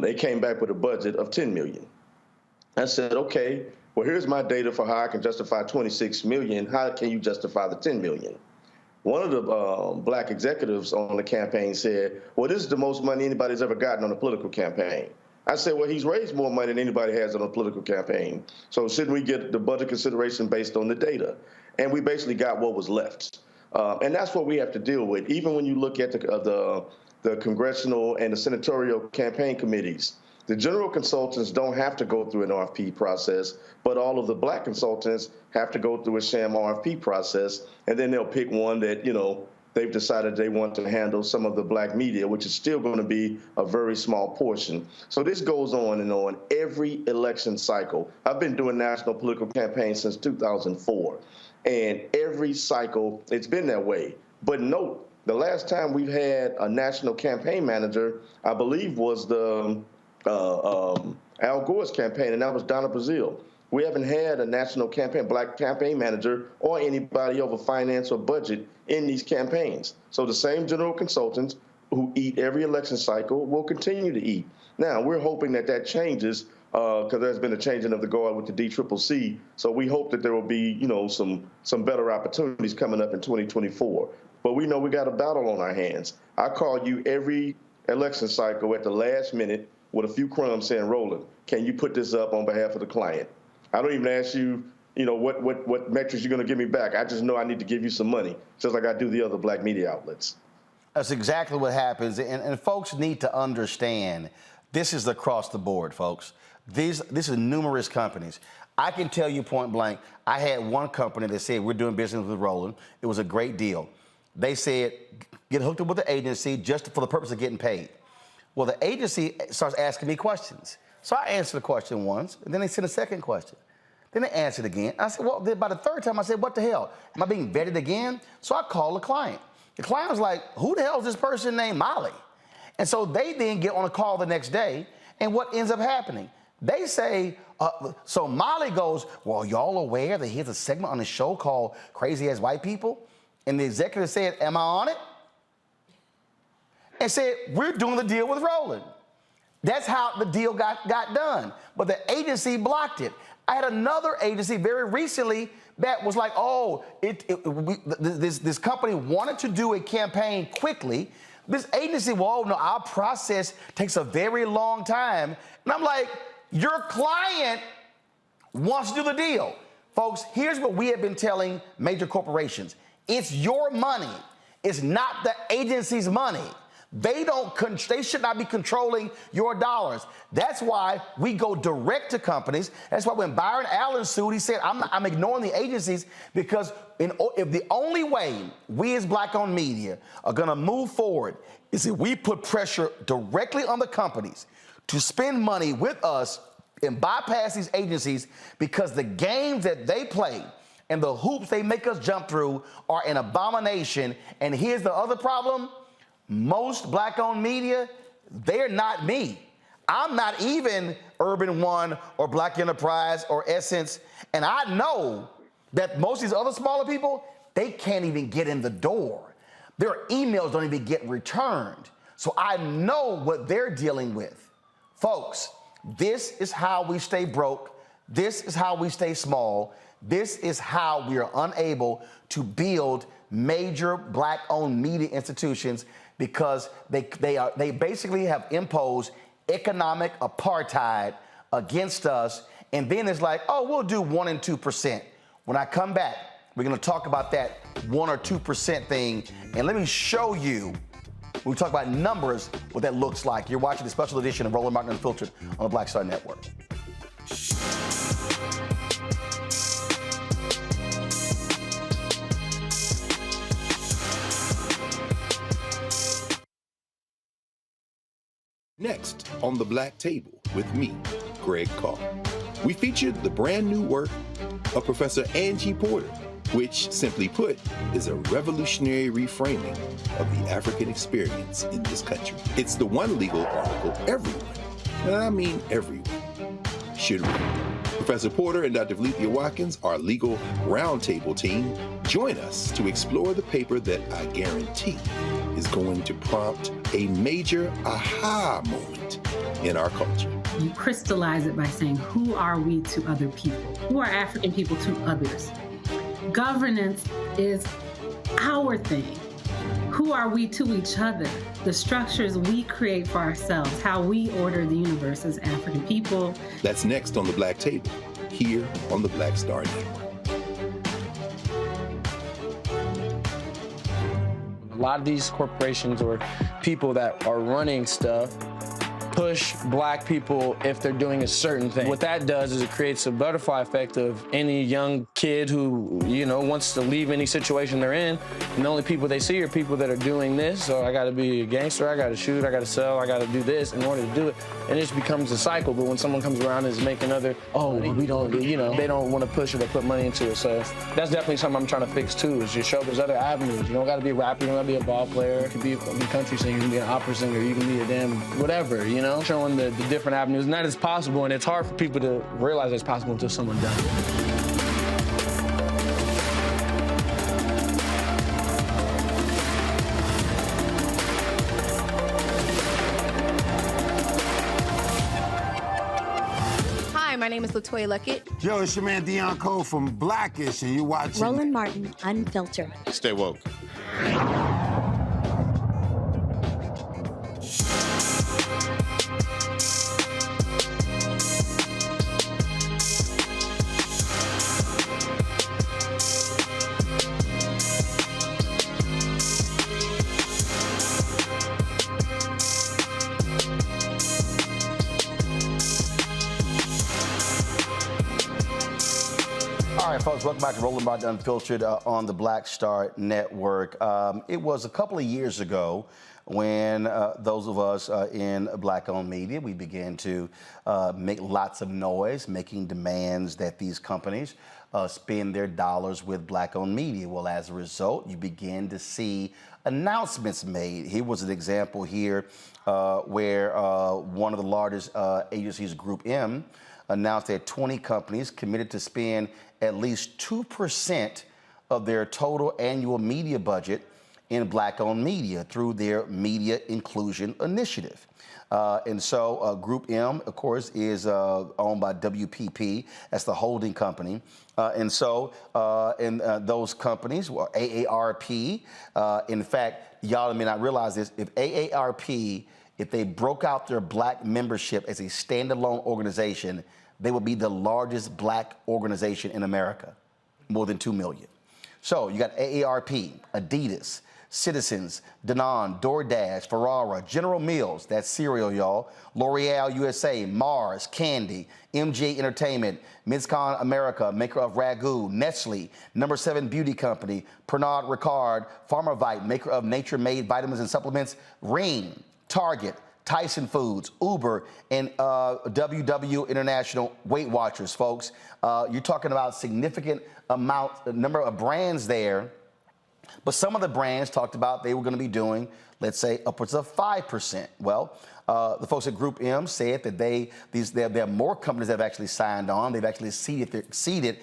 They came back with a budget of $10 million. I said, okay, well, here's my data for how I can justify $26 million. How can you justify the $10 million? One of the black executives on the campaign said, well, this is the most money anybody's ever gotten on a political campaign. I said, well, he's raised more money than anybody has on a political campaign. So shouldn't we get the budget consideration based on the data? And we basically got what was left. And that's what we have to deal with. Even when you look at the congressional and the senatorial campaign committees, the general consultants don't have to go through an RFP process, but all of the black consultants have to go through a sham RFP process, and then they'll pick one that, you know, they've decided they want to handle some of the black media, which is still going to be a very small portion. So this goes on and on every election cycle. I've been doing national political campaigns since 2004, and every cycle it's been that way. But note, the last time we've had a national campaign manager, I believe, was the Al Gore's campaign, and that was Donna Brazile. We haven't had a national black campaign manager or anybody over finance or budget in these campaigns. So the same general consultants who eat every election cycle will continue to eat. Now, we're hoping that changes because there's been a changing of the guard with the DCCC. So we hope that there will be, you know, some better opportunities coming up in 2024. But we know we got a battle on our hands. I call you every election cycle at the last minute with a few crumbs saying, Roland, can you put this up on behalf of the client? I don't even ask you, you know, what metrics you're going to give me back. I just know I need to give you some money, just like I do the other black media outlets. That's exactly what happens. And folks need to understand this is across the board, folks. This is numerous companies. I can tell you point blank, I had one company that said, we're doing business with Roland. It was a great deal. They said, get hooked up with the agency just for the purpose of getting paid. Well, the agency starts asking me questions. So I answered the question once, and then they sent a second question. Then they answered again. I said, well, by the third time, I said, what the hell? Am I being vetted again? So I called the client. The client was like, who the hell is this person named Molly? And so they then get on a call the next day, and what ends up happening? They say, so Molly goes, well, y'all aware that here's a segment on the show called Crazy Ass White People? And the executive said, am I on it? And said, we're doing the deal with Roland. That's how the deal got done. But the agency blocked it. I had another agency very recently that was like, oh, this company wanted to do a campaign quickly. This agency, well, no, our process takes a very long time. And I'm like, your client wants to do the deal. Folks, here's what we have been telling major corporations. It's your money. It's not the agency's money. They should not be controlling your dollars. That's why we go direct to companies. That's why when Byron Allen sued, he said, I'm ignoring the agencies because if the only way we as Black-owned media are going to move forward is if we put pressure directly on the companies to spend money with us and bypass these agencies, because the games that they play and the hoops they make us jump through are an abomination. And here's the other problem. Most Black-owned media, they're not me. I'm not even Urban One or Black Enterprise or Essence. And I know that most of these other smaller people, they can't even get in the door. Their emails don't even get returned. So I know what they're dealing with. Folks, this is how we stay broke. This is how we stay small. This is how we are unable to build major Black-owned media institutions, because they basically have imposed economic apartheid against us. And then it's like, oh, we'll do 1% and 2%. When I come back, we're going to talk about that 1 or 2% thing. And let me show you, when we talk about numbers, what that looks like. You're watching the special edition of Roland Martin Unfiltered on the Black Star Network. Next on the Black Table with me, Greg Carr, we featured the brand new work of Professor Angie Porter, which, simply put, is a revolutionary reframing of the African experience in this country. It's the one legal article everyone, and I mean everyone, should read. Professor Porter and Dr. Valencia Watkins, our legal roundtable team, join us to explore the paper that I guarantee is going to prompt a major aha moment in our culture. You crystallize it by saying, who are we to other people? Who are African people to others? Governance is our thing. Who are we to each other? The structures we create for ourselves, how we order the universe as African people. That's next on the Black Table, here on the Black Star Network. A lot of these corporations or people that are running stuff push Black people if they're doing a certain thing. What that does is it creates a butterfly effect of any young kid who, wants to leave any situation they're in, and the only people they see are people that are doing this. So I gotta be a gangster, I gotta shoot, I gotta sell, I gotta do this in order to do it. And it just becomes a cycle. But when someone comes around and is making we don't do, they don't want to push it or put money into it. So that's definitely something I'm trying to fix too, is just show there's other avenues. You don't gotta be a rapper, you don't gotta be a ball player, you can be a country singer, you can be an opera singer, you can be a damn whatever, showing the different avenues. And that is possible, and it's hard for people to realize it's possible until someone does it. Hi, my name is LaToya Luckett. Yo, it's your man Dion Cole from Blackish, and you watching Roland Martin Unfiltered. Stay woke. All right, folks, welcome back to Roland Martin Unfiltered on the Black Star Network. It was a couple of years ago when those of us in Black-owned media, we began to make lots of noise, making demands that these companies spend their dollars with Black-owned media. Well, as a result, you begin to see announcements made. Here was an example here where one of the largest agencies, Group M, announced that 20 companies committed to spend at least 2% of their total annual media budget in Black-owned media through their Media Inclusion Initiative. And so Group M, of course, is owned by WPP. That's the holding company. And so those companies, well, AARP, in fact, y'all may not realize this, if AARP, if they broke out their Black membership as a standalone organization, they would be the largest Black organization in America, more than 2 million. So you got AARP, Adidas, Citizens, Danone, DoorDash, Ferrara, General Mills, that's cereal, y'all, L'Oreal USA, Mars, Candy, MJ Entertainment, Mizcon America, maker of Ragu, Nestle, No. 7 Beauty Company, Pernod Ricard, Pharmavite, maker of nature-made vitamins and supplements, Ring, Target, Tyson Foods, Uber, and WW International Weight Watchers, folks. You're talking about significant number of brands there. But some of the brands talked about they were going to be doing, let's say, upwards of 5%. Well, the folks at Group M said that there are more companies that have actually signed on. They've actually exceeded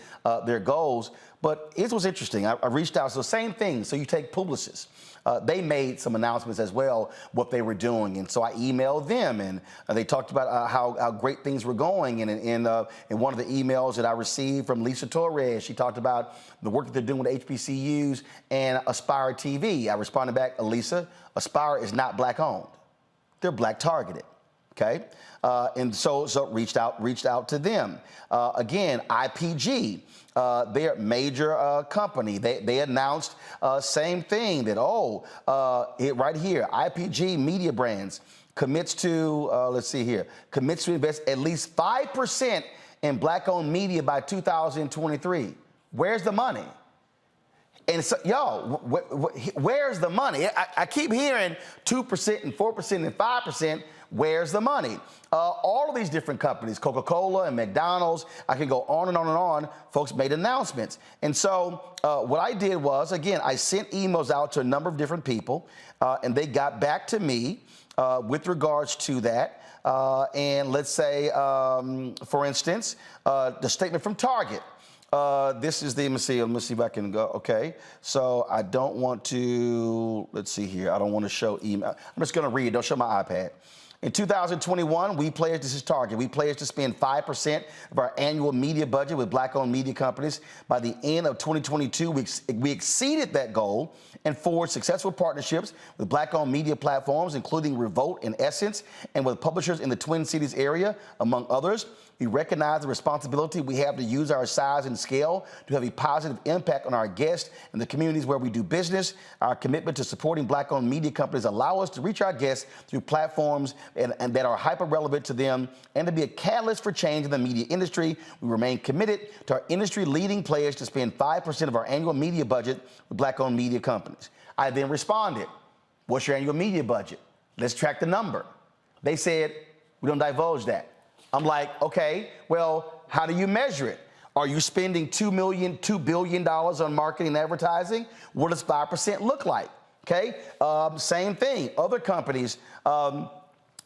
their goals. But here's what's interesting. I reached out. So same thing. So you take Publicis. They made some announcements as well, what they were doing. And so I emailed them, and they talked about how great things were going. And in one of the emails that I received from Lisa Torres, she talked about the work that they're doing with HBCUs and Aspire TV. I responded back, Elisa, Aspire is not Black-owned. They're Black targeted. Okay, and so reached out to them. Again, IPG, their major company, they announced same thing that right here, IPG Media Brands commits to commits to invest at least 5% in Black-owned media by 2023. Where's the money? And so, y'all, where's the money? I keep hearing 2% and 4% and 5%. Where's the money? All of these different companies, Coca-Cola and McDonald's, I can go on and on and on, folks made announcements. And so what I did was, again, I sent emails out to a number of different people, and they got back to me with regards to that. And let's say, for instance, the statement from Target. This is the, let me see if I can go, okay. So I don't want to, let's see here, I don't want to show email. I'm just going to read, don't show my iPad. In 2021, this is Target, we pledged to spend 5% of our annual media budget with Black-owned media companies. By the end of 2022, we exceeded that goal and forged successful partnerships with Black-owned media platforms, including Revolt and Essence, and with publishers in the Twin Cities area, among others. We recognize the responsibility we have to use our size and scale to have a positive impact on our guests and the communities where we do business. Our commitment to supporting Black-owned media companies allow us to reach our guests through platforms and that are hyper-relevant to them, and to be a catalyst for change in the media industry. We remain committed to our industry-leading pledge to spend 5% of our annual media budget with Black-owned media companies. I then responded, what's your annual media budget? Let's track the number. They said, we don't divulge that. I'm like, okay, well, how do you measure it? Are you spending $2 billion on marketing and advertising? What does 5% look like? Okay, same thing. Other companies,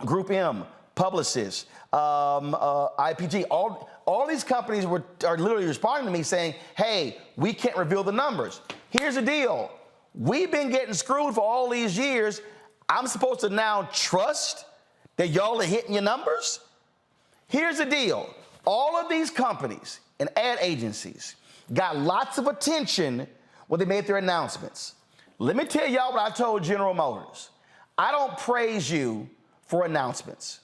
Group M, Publicis, IPG, all these companies are literally responding to me saying, hey, we can't reveal the numbers. Here's the deal. We've been getting screwed for all these years. I'm supposed to now trust that y'all are hitting your numbers? Here's the deal. All of these companies and ad agencies got lots of attention when they made their announcements. Let me tell y'all what I told General Motors. I don't praise you for announcements.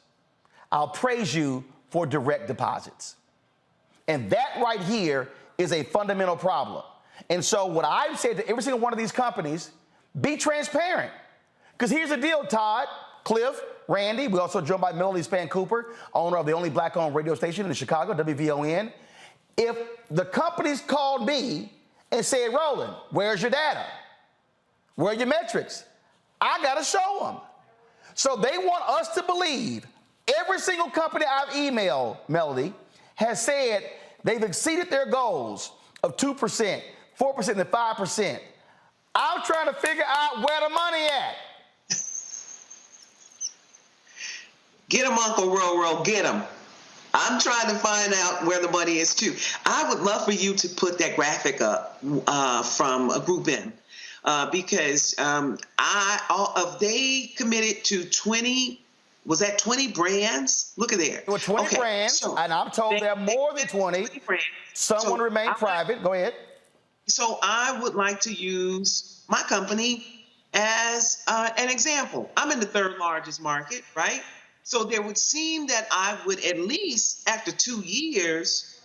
I'll praise you for direct deposits. And that right here is a fundamental problem. And so what I've said to every single one of these companies, be transparent. Because here's the deal, Todd, Cliff, Randy. We also joined by Melody Span Cooper, owner of the only Black-owned radio station in Chicago, WVON. If the companies called me and said, Roland, where's your data? Where are your metrics? I got to show them. So they want us to believe every single company I've emailed, Melody, has said they've exceeded their goals of 2%, 4%, and 5%. I'm trying to figure out where the money at. Get him, Uncle Roro, get him. I'm trying to find out where the money is too. I would love for you to put that graphic up from Group M because they committed to 20. Was that 20 brands? Look at there. There were 20 brands, and I'm told there are more than 20. Some want to remain private. Go ahead. So I would like to use my company as an example. I'm in the third largest market, right? So there would seem that I would at least, after 2 years,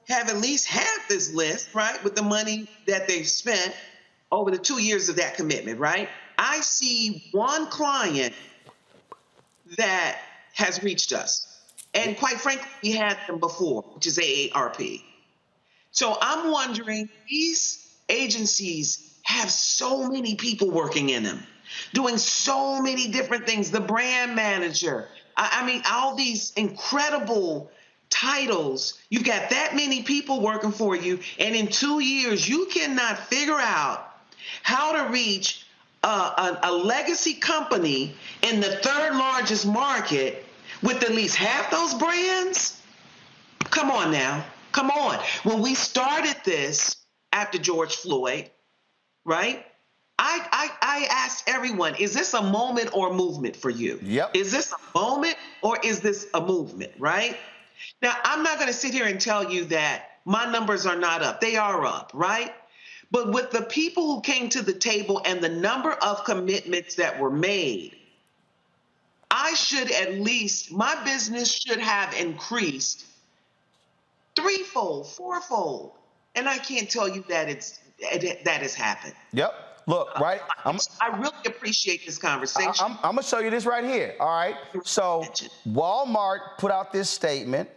have at least half this list, right, with the money that they've spent over the 2 years of that commitment, right? I see one client that has reached us. And quite frankly, we had them before, which is AARP. So I'm wondering, these agencies have so many people working in them, doing so many different things. The brand manager, I mean, all these incredible titles. You've got that many people working for you, and in 2 years, you cannot figure out how to reach a legacy company in the third largest market with at least half those brands? Come on now. Come on. When we started this after George Floyd, right? I asked everyone, is this a moment or a movement for you? Yep. Is this a moment or is this a movement, right? Now, I'm not going to sit here and tell you that my numbers are not up. They are up, right? But with the people who came to the table and the number of commitments that were made, I should at least, my business should have increased threefold, fourfold. And I can't tell you that that has happened. Yep. Look, right? I really appreciate this conversation. I'm going to show you this right here. All right. So Walmart put out this statement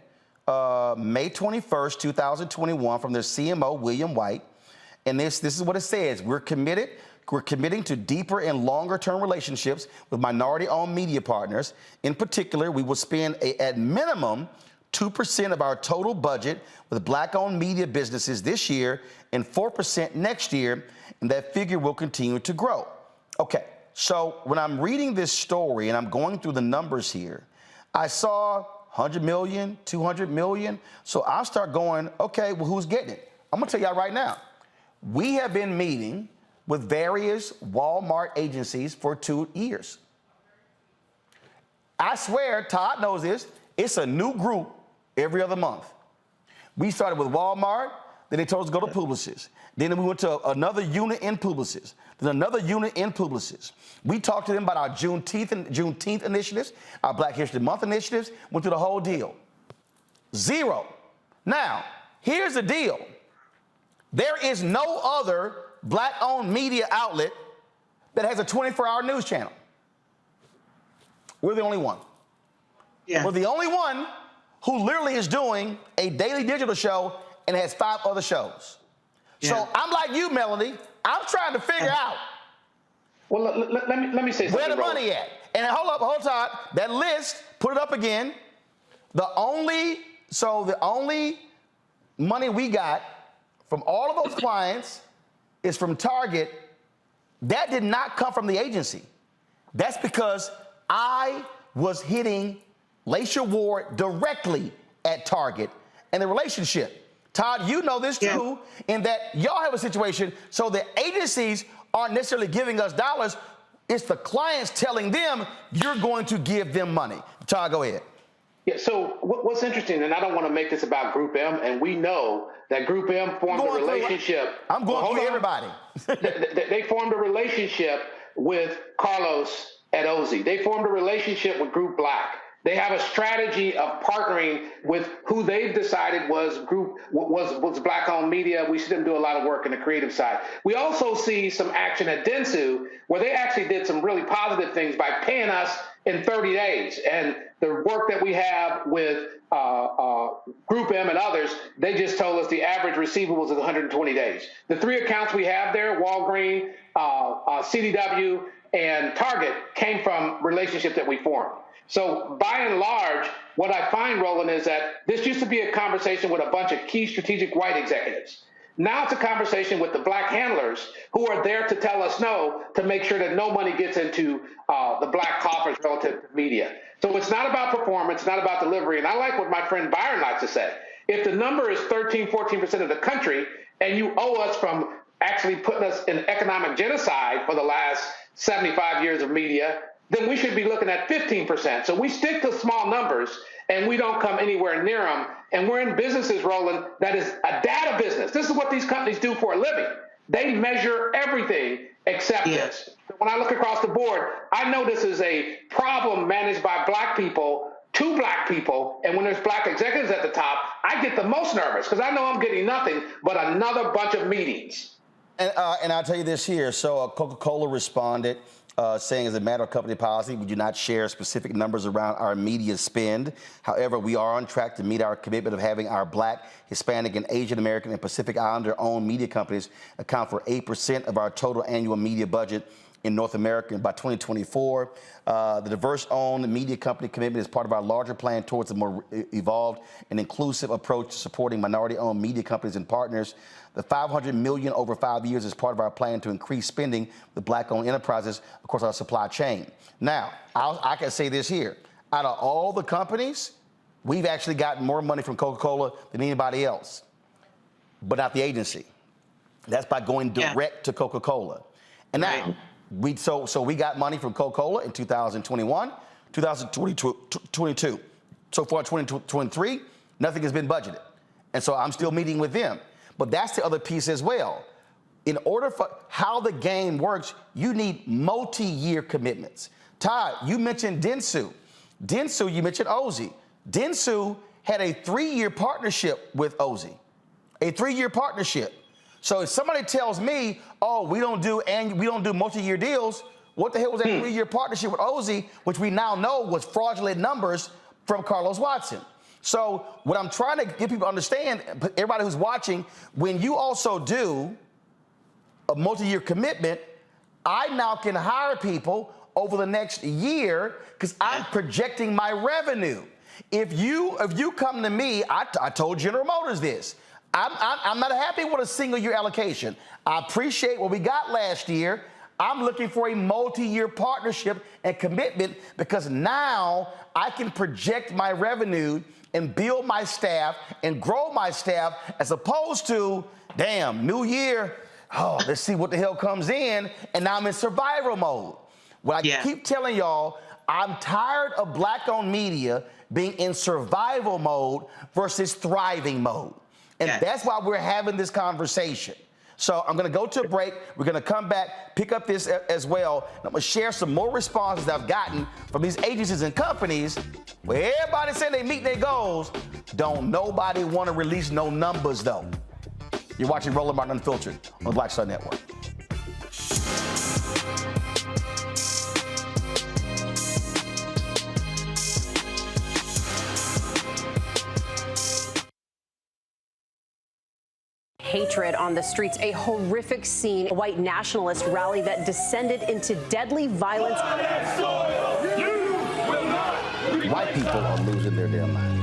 May 21st, 2021 from their CMO, William White. And this is what it says. We're committing to deeper and longer-term relationships with minority-owned media partners. In particular, we will spend at minimum 2% of our total budget with Black-owned media businesses this year and 4% next year, and that figure will continue to grow. Okay, so when I'm reading this story and I'm going through the numbers here, I saw 100 million, 200 million. So I'll start going, okay, well, who's getting it? I'm gonna tell y'all right now. We have been meeting with various Walmart agencies for 2 years. I swear, Todd knows this, it's a new group every other month. We started with Walmart, then they told us to go to Publicis. Then we went to another unit in Publicis, then another unit in Publicis. We talked to them about our Juneteenth initiatives, our Black History Month initiatives, went through the whole deal. Zero. Now, here's the deal. There is no other Black-owned media outlet that has a 24-hour news channel. We're the only one. Yeah. We're the only one who literally is doing a daily digital show and has 5 other shows. Yeah. So I'm like you, Melody. I'm trying to figure out. Well, let me say something. Where the money at? And hold on. That list, put it up again. The only money we got from all of those clients is from Target. That did not come from the agency. That's because I was hitting Laisha Ward directly at Target and the relationship. Todd, you know this too, in that y'all have a situation, so the agencies aren't necessarily giving us dollars. It's the clients telling them you're going to give them money. Todd, go ahead. Yeah, so what's interesting, and I don't want to make this about Group M, and we know that Group M formed a relationship. I'm going through everybody. They formed a relationship with Carlos at Ozzy. They formed a relationship with Group Black. They have a strategy of partnering with who they've decided was Black-owned media. We see them do a lot of work in the creative side. We also see some action at Dentsu, where they actually did some really positive things by paying us in 30 days. And the work that we have with Group M and others, they just told us the average receivables is 120 days. The 3 accounts we have there, Walgreens, CDW, and Target, came from relationships that we formed. So by and large, what I find, Roland, is that this used to be a conversation with a bunch of key strategic white executives. Now it's a conversation with the black handlers who are there to tell us no, to make sure that no money gets into the black coffers relative to media. So it's not about performance, not about delivery. And I like what my friend Byron likes to say. If the number is 13, 14% of the country, and you owe us from actually putting us in economic genocide for the last 75 years of media, then we should be looking at 15%. So we stick to small numbers, and we don't come anywhere near them. And we're in businesses, Roland, that is a data business. This is what these companies do for a living. They measure everything except this. When I look across the board, I know this is a problem managed by black people to black people. And when there's black executives at the top, I get the most nervous because I know I'm getting nothing but another bunch of meetings. And I'll tell you this here. So Coca-Cola responded saying, as a matter of company policy, we do not share specific numbers around our media spend. However, we are on track to meet our commitment of having our Black, Hispanic, and Asian American and Pacific Islander-owned media companies account for 8% of our total annual media budget in North America by 2024. The diverse-owned media company commitment is part of our larger plan towards a more evolved and inclusive approach to supporting minority-owned media companies and partners. The $500 million over 5 years is part of our plan to increase spending with black-owned enterprises across our supply chain. Now, I can say this here. Out of all the companies, we've actually gotten more money from Coca-Cola than anybody else, but not the agency. That's by going direct to Coca-Cola. And now, we got money from Coca-Cola in 2021, 2022. So far, 2023, nothing has been budgeted. And so I'm still meeting with them. But that's the other piece as well. In order for how the game works, you need multi-year commitments. Todd, you mentioned Dentsu. Dentsu, you mentioned Ozy. Dentsu had a 3-year partnership with Ozy, a 3-year partnership. So if somebody tells me, oh, we don't do multi-year deals, what the hell was that 3-year partnership with Ozy, which we now know was fraudulent numbers from Carlos Watson? So what I'm trying to get people to understand, everybody who's watching, when you also do a multi-year commitment, I now can hire people over the next year because I'm projecting my revenue. If you come to me, I told General Motors this. I'm not happy with a single-year allocation. I appreciate what we got last year. I'm looking for a multi-year partnership and commitment because now I can project my revenue and build my staff and grow my staff as opposed to, damn, new year, oh, let's see what the hell comes in, and now I'm in survival mode. What I keep telling y'all, I'm tired of black-owned media being in survival mode versus thriving mode. And that's why we're having this conversation. So I'm going to go to a break. We're going to come back, pick up this as well. And I'm going to share some more responses that I've gotten from these agencies and companies where everybody saying they meet their goals. Don't nobody want to release no numbers, though. You're watching Roland Martin Unfiltered on the Black Star Network. Hatred on the streets, a horrific scene, a white nationalist rally that descended into deadly violence. White people are losing their damn minds.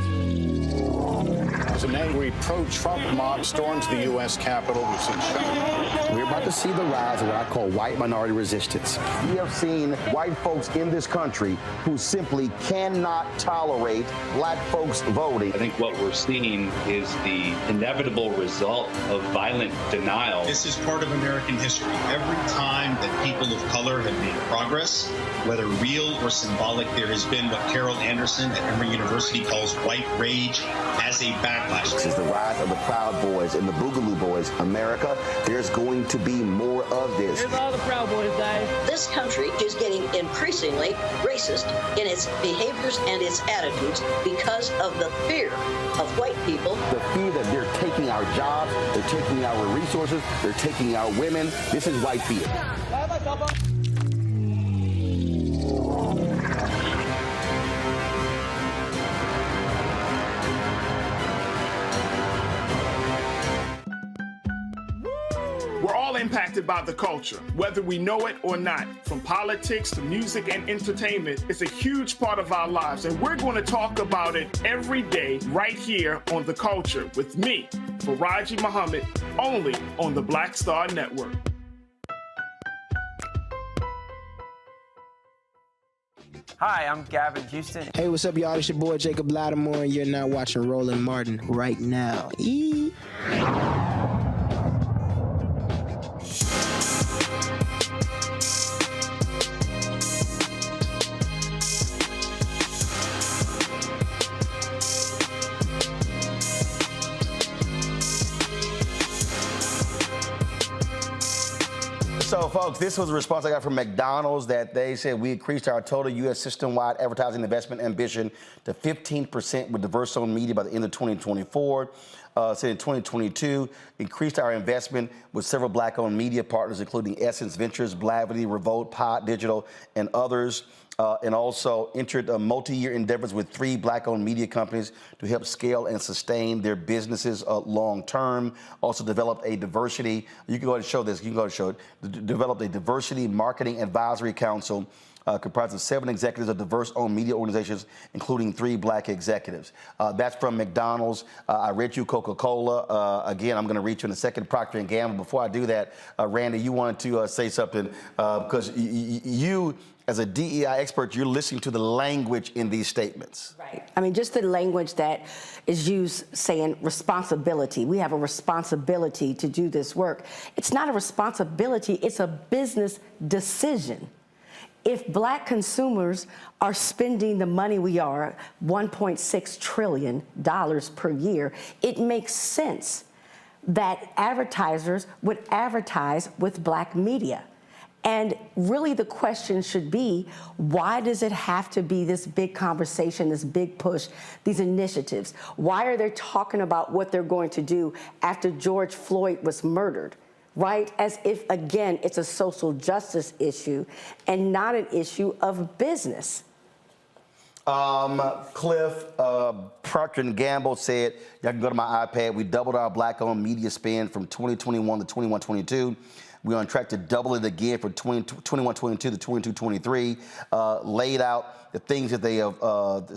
As an angry pro-Trump mob storms the U.S. Capitol, we've seen shooting. We're about to see the rise of what I call white minority resistance. We have seen white folks in this country who simply cannot tolerate black folks voting. I think what we're seeing is the inevitable result of violent denial. This is part of American history. Every time that people of color have made progress, whether real or symbolic, there has been what Carol Anderson at Emory University calls white rage as a backlash. This is the rise of the Proud Boys and the Boogaloo Boys. America, there's going to be more of this. Here's all the Proud Boys, guys. This country is getting increasingly racist in its behaviors and its attitudes because of the fear of white people. The fear that they're taking our jobs, they're taking our resources, they're taking our women. This is white fear. We're all impacted by the culture, whether we know it or not. From politics to music and entertainment, it's a huge part of our lives, and we're going to talk about it every day right here on The Culture with me, Faraji Muhammad, only on the Black Star Network. Hi, I'm Gavin Houston. Hey, what's up, y'all? It's your boy Jacob Lattimore, and you're now watching Roland Martin right now. So, folks, this was a response I got from McDonald's that they said we increased our total U.S. system-wide advertising investment ambition to 15% with diverse-owned media by the end of 2024. Said in 2022, increased our investment with several Black-owned media partners, including Essence Ventures, Blavity, Revolt, Pod Digital, and others. And also entered multi-year endeavors with 3 Black-owned media companies to help scale and sustain their businesses long-term. Also developed a diversity, you can go ahead and show this, you can go ahead and show it, developed a diversity marketing advisory council comprised of 7 executives of diverse-owned media organizations, including 3 Black executives. That's from McDonald's. I read you Coca-Cola. Again, I'm going to read you in a second, Procter & Gamble. Before I do that, Randy, you wanted to say something because you, as a DEI expert, you're listening to the language in these statements. Right. I mean, just the language that is used saying responsibility. We have a responsibility to do this work. It's not a responsibility, it's a business decision. If Black consumers are spending the money we are, $1.6 trillion per year, it makes sense that advertisers would advertise with Black media. And really the question should be, why does it have to be this big conversation, this big push, these initiatives? Why are they talking about what they're going to do after George Floyd was murdered, right? As if, again, it's a social justice issue and not an issue of business. Cliff, Procter & Gamble said, y'all can go to my iPad, we doubled our Black-owned media spend from 2021 to 21-22. We're on track to double it again for 21-22 to 22-23. Laid out the things that they have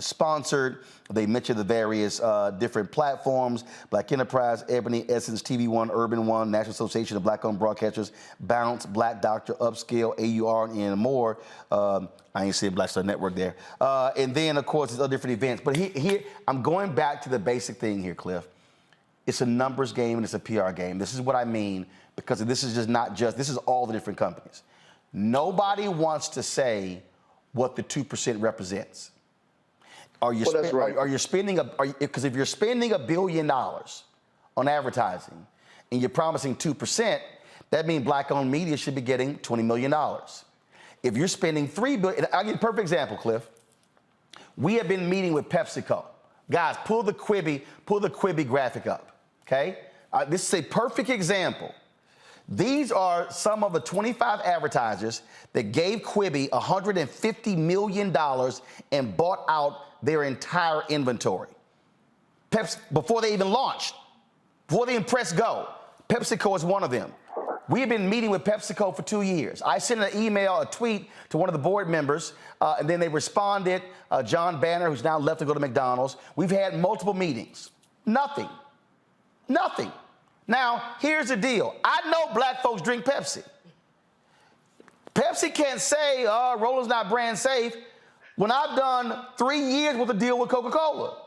sponsored. They mentioned the various different platforms: Black Enterprise, Ebony, Essence, TV One, Urban One, National Association of Black-owned Broadcasters, Bounce, Black Doctor, Upscale, AUR, and more. I ain't seeing Black Star Network there. And then, of course, there's other different events. But here, I'm going back to the basic thing here, Cliff. It's a numbers game and it's a PR game. This is what I mean, because this is this is all the different companies. Nobody wants to say what the 2% represents. Are you spending because if you're spending $1 billion on advertising and you're promising 2%, that means Black-owned media should be getting $20 million. If you're spending $3 billion, I'll give you a perfect example, Cliff. We have been meeting with PepsiCo. Guys, pull the Quibi graphic up, okay? This is a perfect example. These are some of the 25 advertisers that gave Quibi $150 million and bought out their entire inventory. Before they even launched, before they even pressed go, PepsiCo is one of them. We have been meeting with PepsiCo for 2 years. I sent an email, a tweet to one of the board members, and then they responded. John Banner, who's now left to go to McDonald's. We've had multiple meetings. Nothing. Now, here's the deal. I know Black folks drink Pepsi. Pepsi can't say, Roland's not brand safe, when I've done 3 years with a deal with Coca-Cola.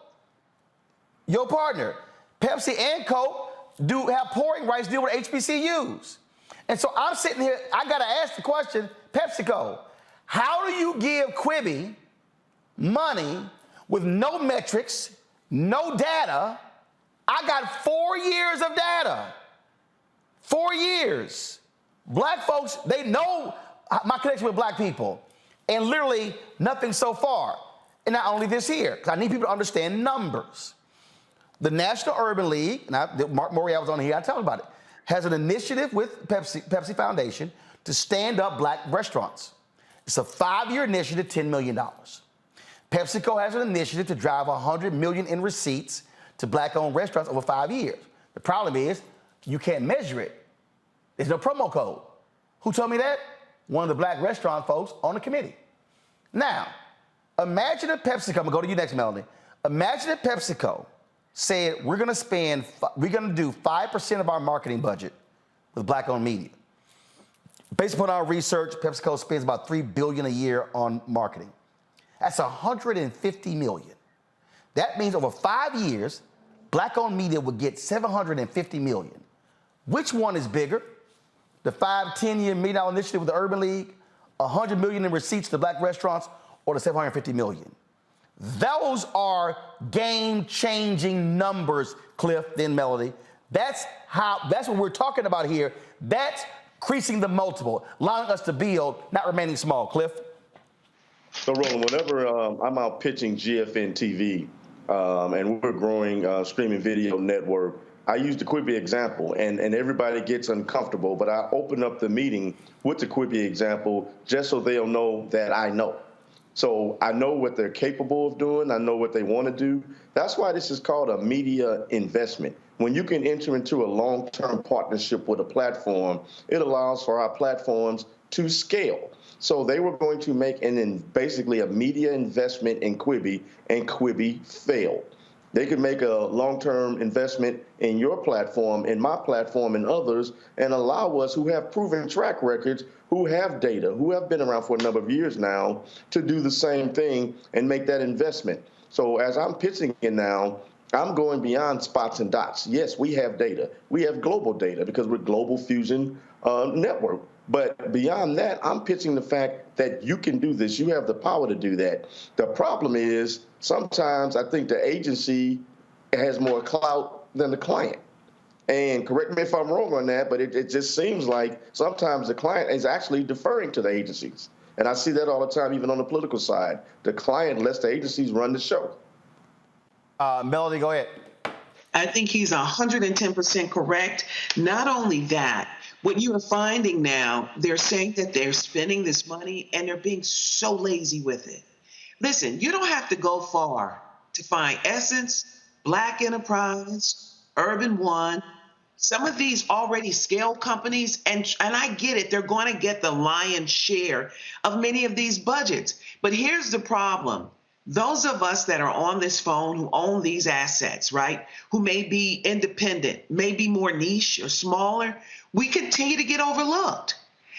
Your partner. Pepsi and Coke do have pouring rights deal with HBCUs. And so I'm sitting here, I gotta ask the question, PepsiCo, how do you give Quibi money with no metrics, no data? I got 4 years of data. 4 years. Black folks, they know my connection with Black people, and literally nothing so far. And not only this here, because I need people to understand numbers. The National Urban League, and Mark Morial was on here, I tell him about it, has an initiative with Pepsi Foundation to stand up Black restaurants. It's a 5-year initiative, $10 million. PepsiCo has an initiative to drive $100 million in receipts to Black-owned restaurants over 5 years. The problem is you can't measure it. There's no promo code. Who told me that? One of the Black restaurant folks on the committee. Now, imagine if PepsiCo, I'm gonna go to you next, Melanie. Imagine if PepsiCo said we're going to do 5% of our marketing budget with Black-owned media. Based upon our research, PepsiCo spends about $3 billion a year on marketing. That's $150 million. That means over 5 years, Black-owned media would get $750 million. Which one is bigger? The 5-10-year $1 million initiative with the Urban League, $100 million in receipts to Black restaurants, or the $750 million? Those are game-changing numbers, Cliff, then Melody. That's what we're talking about here. That's increasing the multiple, allowing us to build, not remaining small. Cliff? So, Roland, whenever I'm out pitching GFN TV and we're growing streaming video network, I use the Quibi example, and everybody gets uncomfortable, but I open up the meeting with the Quibi example just so they'll know that I know. So I know what they're capable of doing. I know what they want to do. That's why this is called a media investment. When you can enter into a long-term partnership with a platform, it allows for our platforms to scale. So they were going to make basically a media investment in Quibi, and Quibi failed. They could make a long-term investment in your platform, in my platform, and others, and allow us who have proven track records, who have data, who have been around for a number of years now, to do the same thing and make that investment. So as I'm pitching it now, I'm going beyond spots and dots. Yes, we have data. We have global data because we're Global Fusion Network. But beyond that, I'm pitching the fact that you can do this. You have the power to do that. The problem is sometimes I think the agency has more clout than the client. And correct me if I'm wrong on that, but it just seems like sometimes the client is actually deferring to the agencies. And I see that all the time, even on the political side. The client lets the agencies run the show. Melody, go ahead. I think he's 110% correct. Not only that, what you are finding now, they're saying that they're spending this money and they're being so lazy with it. Listen, you don't have to go far to find Essence, Black Enterprise, Urban One, some of these already scaled companies, and I get it, they're going to get the lion's share of many of these budgets. But here's the problem. Those of us that are on this phone who own these assets, right, who may be independent, may be more niche or smaller, we continue to get overlooked.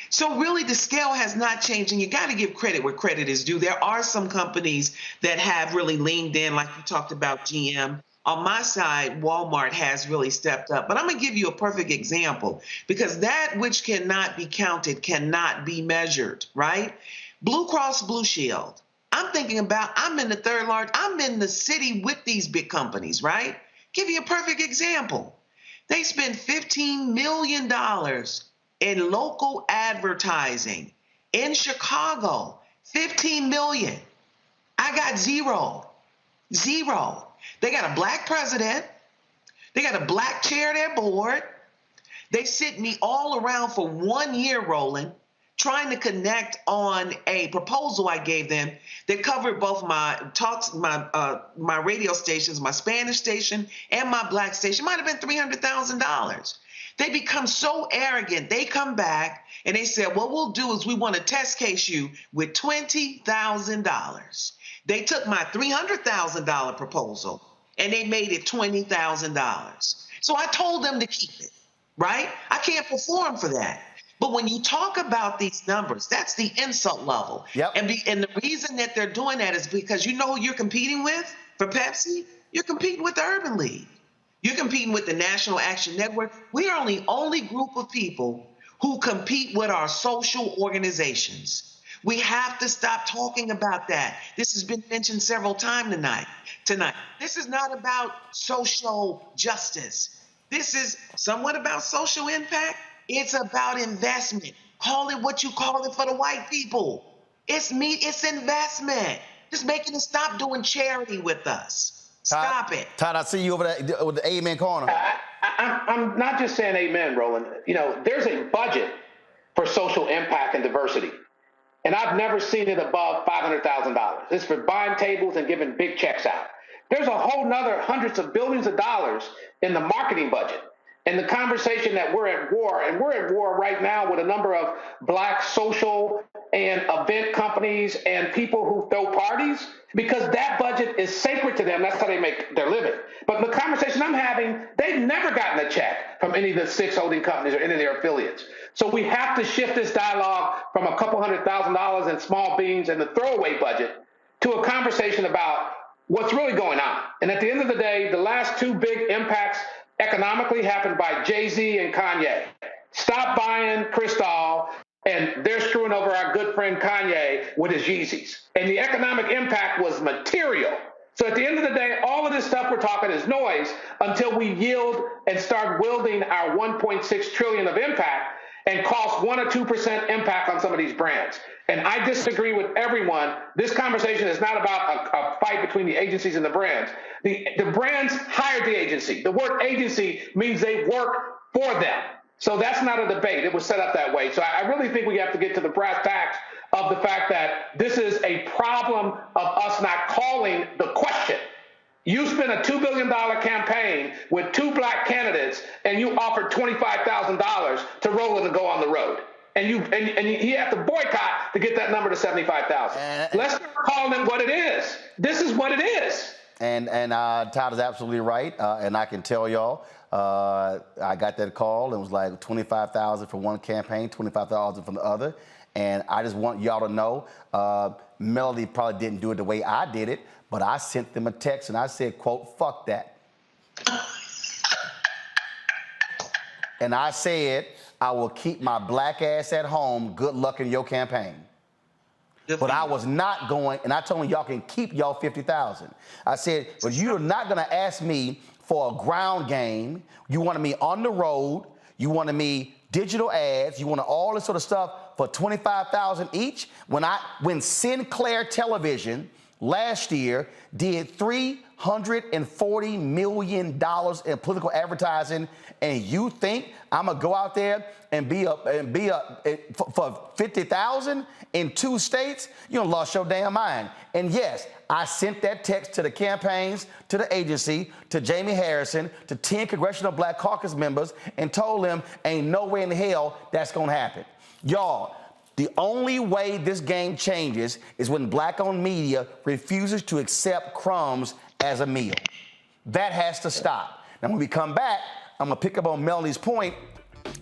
So really the scale has not changed, and you got to give credit where credit is due. There are some companies that have really leaned in, like you talked about GM. On my side, Walmart has really stepped up. But I'm going to give you a perfect example, because that which cannot be counted cannot be measured, right? Blue Cross Blue Shield. I'm thinking about, I'm in the third large, I'm in the city with these big companies, right? Give you a perfect example. They spend $15 million in local advertising in Chicago, $15 million. I got zero. They got a Black president. They got a Black chair of their board. They sent me all around for 1 year, Roland, trying to connect on a proposal I gave them that covered both my talks, my radio stations, my Spanish station and my Black station. Might have been $300,000. They become so arrogant. They come back and they said, what we'll do is we want to test case you with $20,000. They took my $300,000 proposal and they made it $20,000. So I told them to keep it, right? I can't perform for that. But when you talk about these numbers, that's the insult level. Yep. And the reason that they're doing that is because you know who you're competing with for Pepsi? You're competing with the Urban League. You're competing with the National Action Network. We are the only group of people who compete with our social organizations. We have to stop talking about that. This has been mentioned several times tonight. This is not about social justice. This is somewhat about social impact. It's about investment. Call it what you call it for the white people. It's investment. Just making it stop doing charity with us. Stop it. Todd, I see you over there with the amen corner. I'm not just saying amen, Roland. You know, there's a budget for social impact and diversity. And I've never seen it above $500,000. It's for buying tables and giving big checks out. There's a whole nother hundreds of billions of dollars in the marketing budget. And the conversation that we're at war, and we're at war right now with a number of Black social and event companies and people who throw parties, because that budget is sacred to them. That's how they make their living. But the conversation I'm having, they've never gotten a check from any of the 6 holding companies or any of their affiliates. So we have to shift this dialogue from a couple $100,000 in small beans and the throwaway budget to a conversation about what's really going on. And at the end of the day, the last 2 big impacts economically happened by Jay-Z and Kanye. Stop buying Cristal, and they're screwing over our good friend Kanye with his Yeezys. And the economic impact was material. So at the end of the day, all of this stuff we're talking is noise until we yield and start wielding our 1.6 trillion of impact and cost 1 or 2% impact on some of these brands. And I disagree with everyone. This conversation is not about a fight between the agencies and the brands. The brands hired the agency. The word agency means they work for them. So that's not a debate. It was set up that way. So I really think we have to get to the brass tacks of the fact that this is a problem of us not calling the question. You spent a $2 billion campaign with 2 black candidates, and you offered $25,000 to Roland to go on the road. And you have to boycott to get that number to 75,000. Let's start calling it what it is. This is what it is. And Todd is absolutely right. And I can tell y'all, I got that call and it was like $25,000 for one campaign, $25,000 from the other. And I just want y'all to know, Melody probably didn't do it the way I did it, but I sent them a text and I said, quote, fuck that. And I said, I will keep my black ass at home. Good luck in your campaign. But I was not going, and I told them y'all can keep y'all 50,000. I said, but you're not gonna ask me for a ground game. You wanted me on the road. You wanted me digital ads. You wanted all this sort of stuff for 25,000 each. When Sinclair Television last year did $340 million in political advertising, and you think I'm gonna go out there and be for 50,000 in 2 states? You done lost your damn mind. And yes, I sent that text to the campaigns, to the agency, to Jamie Harrison, to 10 Congressional Black Caucus members, and told them ain't no way in hell that's gonna happen. Y'all, the only way this game changes is when black-owned media refuses to accept crumbs as a meal. That has to stop. Now, when we come back, I'm gonna pick up on Melanie's point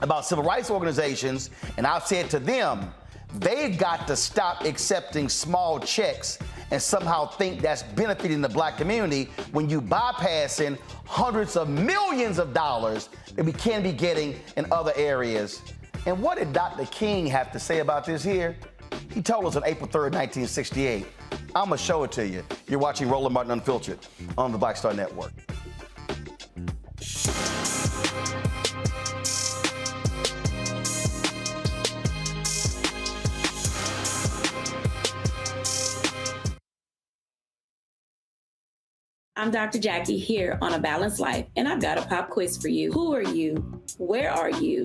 about civil rights organizations, and I've said to them, they've got to stop accepting small checks and somehow think that's benefiting the black community when you bypassing hundreds of millions of dollars that we can be getting in other areas. And what did Dr. King have to say about this here? He told us on April 3rd, 1968. I'm gonna show it to you. You're watching Roland Martin Unfiltered on the Black Star Network. I'm Dr. Jackie here on A Balanced Life, and I've got a pop quiz for you. Who are you? Where are you?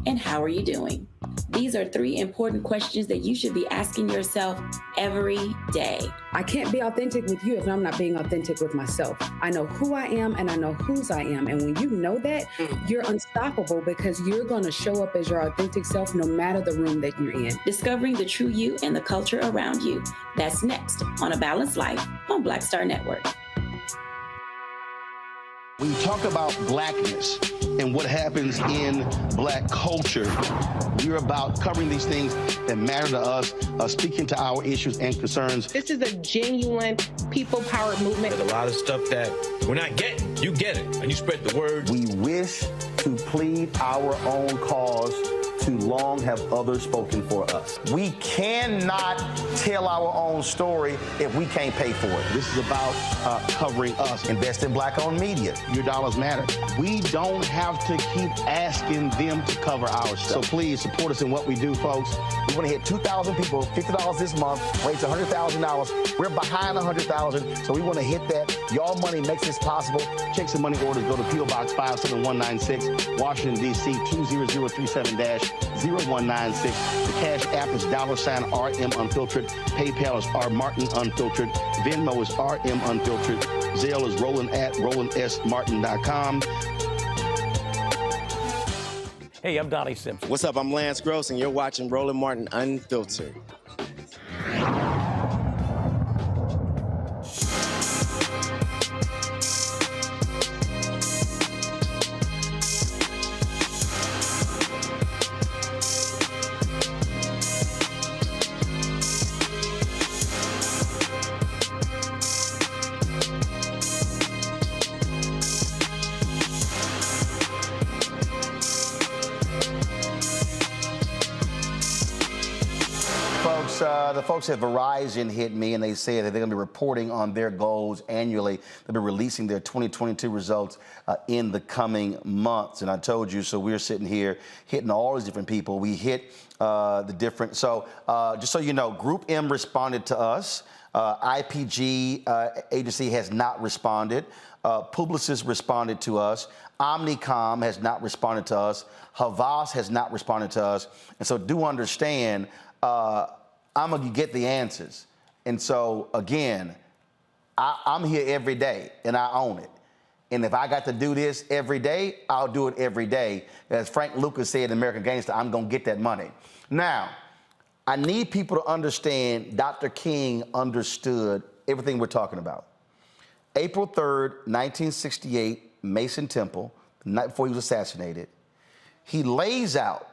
And how are you doing? These are 3 important questions that you should be asking yourself every day. I can't be authentic with you if I'm not being authentic with myself. I know who I am and I know whose I am. And when you know that, you're unstoppable because you're going to show up as your authentic self no matter the room that you're in. Discovering the true you and the culture around you. That's next on A Balanced Life on Black Star Network. When you talk about blackness and what happens in black culture, we're about covering these things that matter to us, speaking to our issues and concerns. This is a genuine people-powered movement. There's a lot of stuff that we're not getting. You get it, and you spread the word. We wish to plead our own cause. Too long have others spoken for us. We cannot tell our own story if we can't pay for it. This is about covering us. Invest in black-owned media. Your dollars matter. We don't have to keep asking them to cover our stuff. So please support us in what we do, folks. We want to hit 2,000 people, $50 this month, raise $100,000. We're behind 100,000, so we want to hit that. Y'all money makes this possible. Checks and money orders go to P.O. Box 57196, Washington, D.C. 20037-0196. The Cash App is $RM Unfiltered. PayPal is R Martin Unfiltered. Venmo is RM Unfiltered. Zelle is Roland at RolandSMartin.com. Hey, I'm Donnie Simpson. What's up? I'm Lance Gross, and you're watching Roland Martin Unfiltered. The folks at Verizon hit me and they said that they're going to be reporting on their goals annually. They'll be releasing their 2022 results in the coming months. And I told you, so we're sitting here hitting all these different people. We hit the different, so just so you know, Group M responded to us. IPG agency has not responded. Publicis responded to us. Omnicom has not responded to us. Havas has not responded to us. And so do understand, I'm going to get the answers. And so, again, I'm here every day, and I own it. And if I got to do this every day, I'll do it every day. As Frank Lucas said in American Gangster, I'm going to get that money. Now, I need people to understand Dr. King understood everything we're talking about. April 3rd, 1968, Mason Temple, the night before he was assassinated, he lays out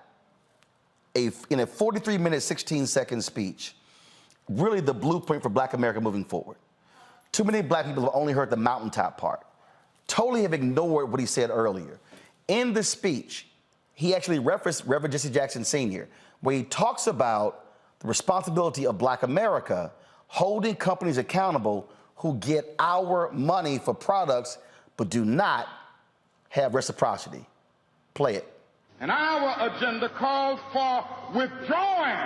in a 43-minute, 16-second speech, really the blueprint for Black America moving forward. Too many Black people have only heard the mountaintop part, totally have ignored what he said earlier. In the speech, he actually referenced Reverend Jesse Jackson Sr., where he talks about the responsibility of Black America holding companies accountable who get our money for products but do not have reciprocity. Play it. And our agenda calls for withdrawing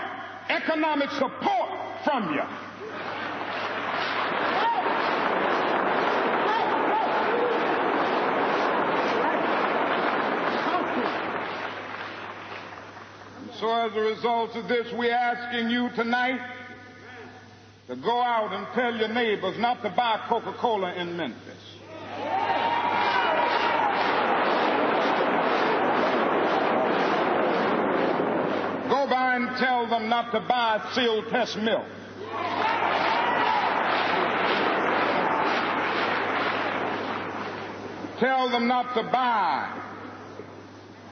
economic support from you. And so as a result of this, we're asking you tonight to go out and tell your neighbors not to buy Coca-Cola in Memphis. Go by and tell them not to buy Seal Test milk. Tell them not to buy,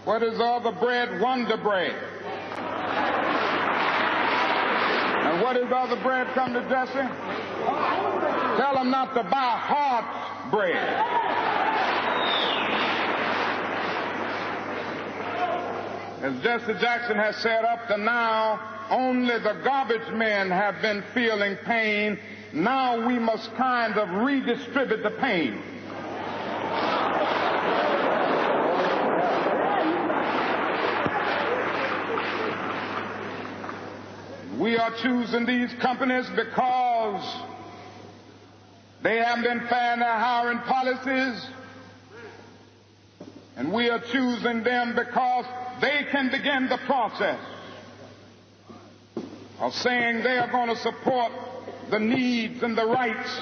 what is the other bread? Wonder Bread. And what is the other bread, come to Jesse? Tell them not to buy Hart's bread. As Jesse Jackson has said, up to now, only the garbage men have been feeling pain. Now we must kind of redistribute the pain. We are choosing these companies because they haven't been fair in their hiring policies. And we are choosing them because they can begin the process of saying they are going to support the needs and the rights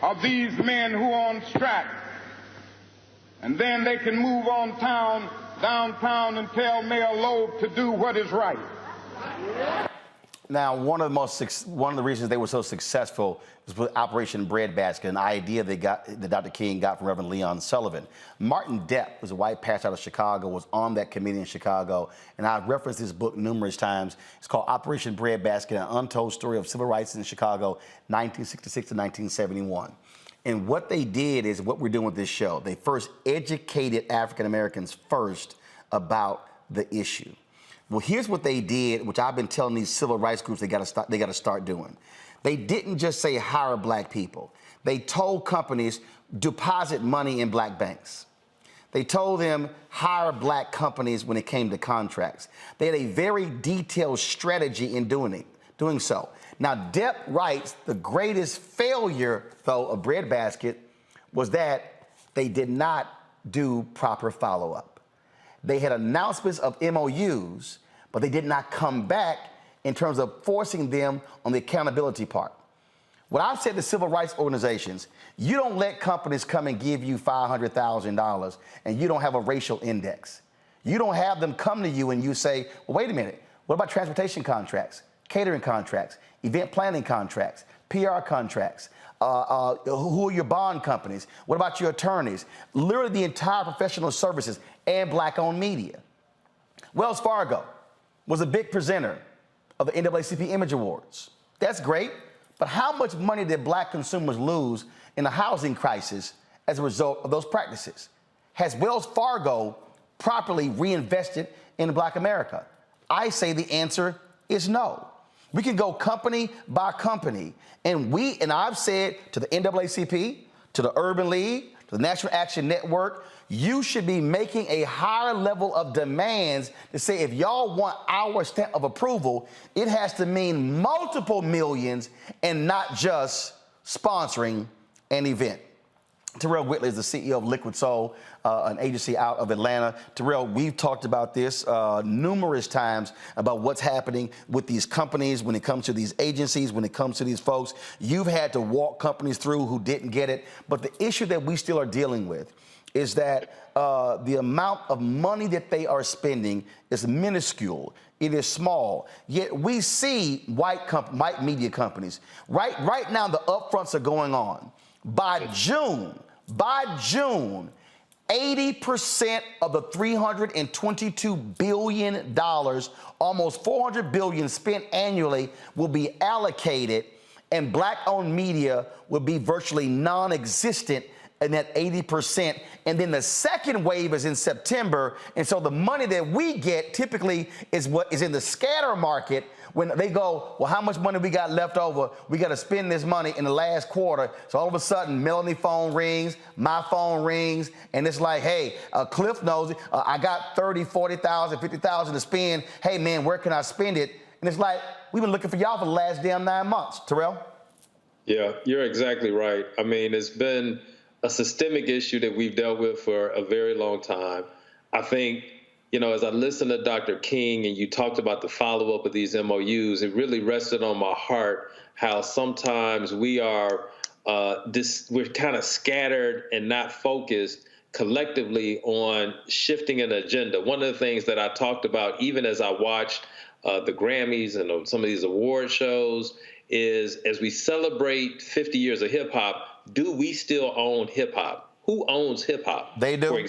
of these men who are on strike. And then they can move on downtown and tell Mayor Loeb to do what is right. Now, one of the reasons they were so successful was with Operation Breadbasket, an idea that Dr. King got from Reverend Leon Sullivan. Martin Depp was a white pastor out of Chicago, was on that committee in Chicago, and I've referenced this book numerous times. It's called Operation Breadbasket, an untold story of civil rights in Chicago, 1966 to 1971. And what they did is what we're doing with this show. They first educated African Americans first about the issue. Well, here's what they did, which I've been telling these civil rights groups they got to start doing. They didn't just say hire Black people. They told companies deposit money in Black banks. They told them hire Black companies when it came to contracts. They had a very detailed strategy in doing so. Now, Depp writes the greatest failure, though, of Breadbasket was that they did not do proper follow-up. They had announcements of MOUs, but they did not come back in terms of forcing them on the accountability part. What I've said to civil rights organizations, you don't let companies come and give you $500,000 and you don't have a racial index. You don't have them come to you and you say, well, wait a minute, what about transportation contracts, catering contracts, event planning contracts, PR contracts? Who are your bond companies? What about your attorneys? Literally the entire professional services and black-owned media. Wells Fargo was a big presenter of the NAACP Image Awards. That's great, but how much money did black consumers lose in the housing crisis as a result of those practices? Has Wells Fargo properly reinvested in black America? I say the answer is no. We can go company by company, and I've said to the NAACP, to the Urban League, to the National Action Network, you should be making a higher level of demands to say if y'all want our stamp of approval, it has to mean multiple millions and not just sponsoring an event. Terrell Whitley is the CEO of Liquid Soul, an agency out of Atlanta. Terrell, we've talked about this numerous times about what's happening with these companies when it comes to these agencies, when it comes to these folks. You've had to walk companies through who didn't get it. But the issue that we still are dealing with is that the amount of money that they are spending is minuscule. It is small. Yet we see white media companies. Right now, the upfronts are going on. By June, 80% of the $322 billion, almost $400 billion spent annually, will be allocated, and black-owned media will be virtually non-existent in that 80%. And then the second wave is in September. And so the money that we get typically is what is in the scatter market when they go, well, how much money we got left over? We got to spend this money in the last quarter. So all of a sudden, Melanie's phone rings, my phone rings, and it's like, hey, Cliff knows it. I got 30, 40,000, 50,000 to spend. Hey, man, where can I spend it? And it's like, we've been looking for y'all for the last damn 9 months. Terrell? Yeah, you're exactly right. I mean, it's been a systemic issue that we've dealt with for a very long time. I think, you know, as I listened to Dr. King and you talked about the follow-up of these MOUs, it really rested on my heart how sometimes we are, we're kind of scattered and not focused collectively on shifting an agenda. One of the things that I talked about, even as I watched the Grammys and some of these award shows, is as we celebrate 50 years of hip-hop, do we still own hip-hop? Who owns hip-hop? They do.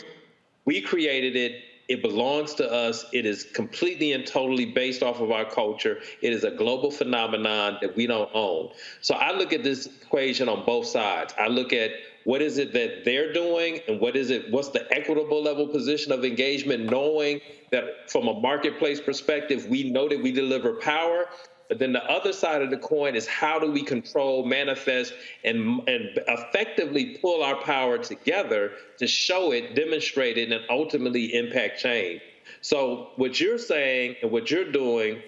We created it. It belongs to us. It is completely and totally based off of our culture. It is a global phenomenon that we don't own. So I look at this equation on both sides. I look at what is it that they're doing and what's the equitable level position of engagement, knowing that from a marketplace perspective, we know that we deliver power. But then the other side of the coin is how do we control, manifest, and effectively pull our power together to show it, demonstrate it, and ultimately impact change. So what you're saying and what you're doing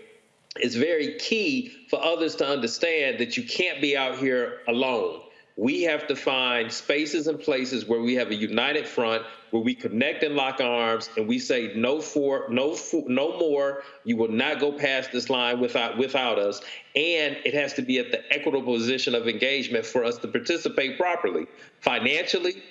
is very key for others to understand that you can't be out here alone. We have to find spaces and places where we have a united front, where we connect and lock arms, and we say no more. You will not go past this line without us. And it has to be at the equitable position of engagement for us to participate properly, financially,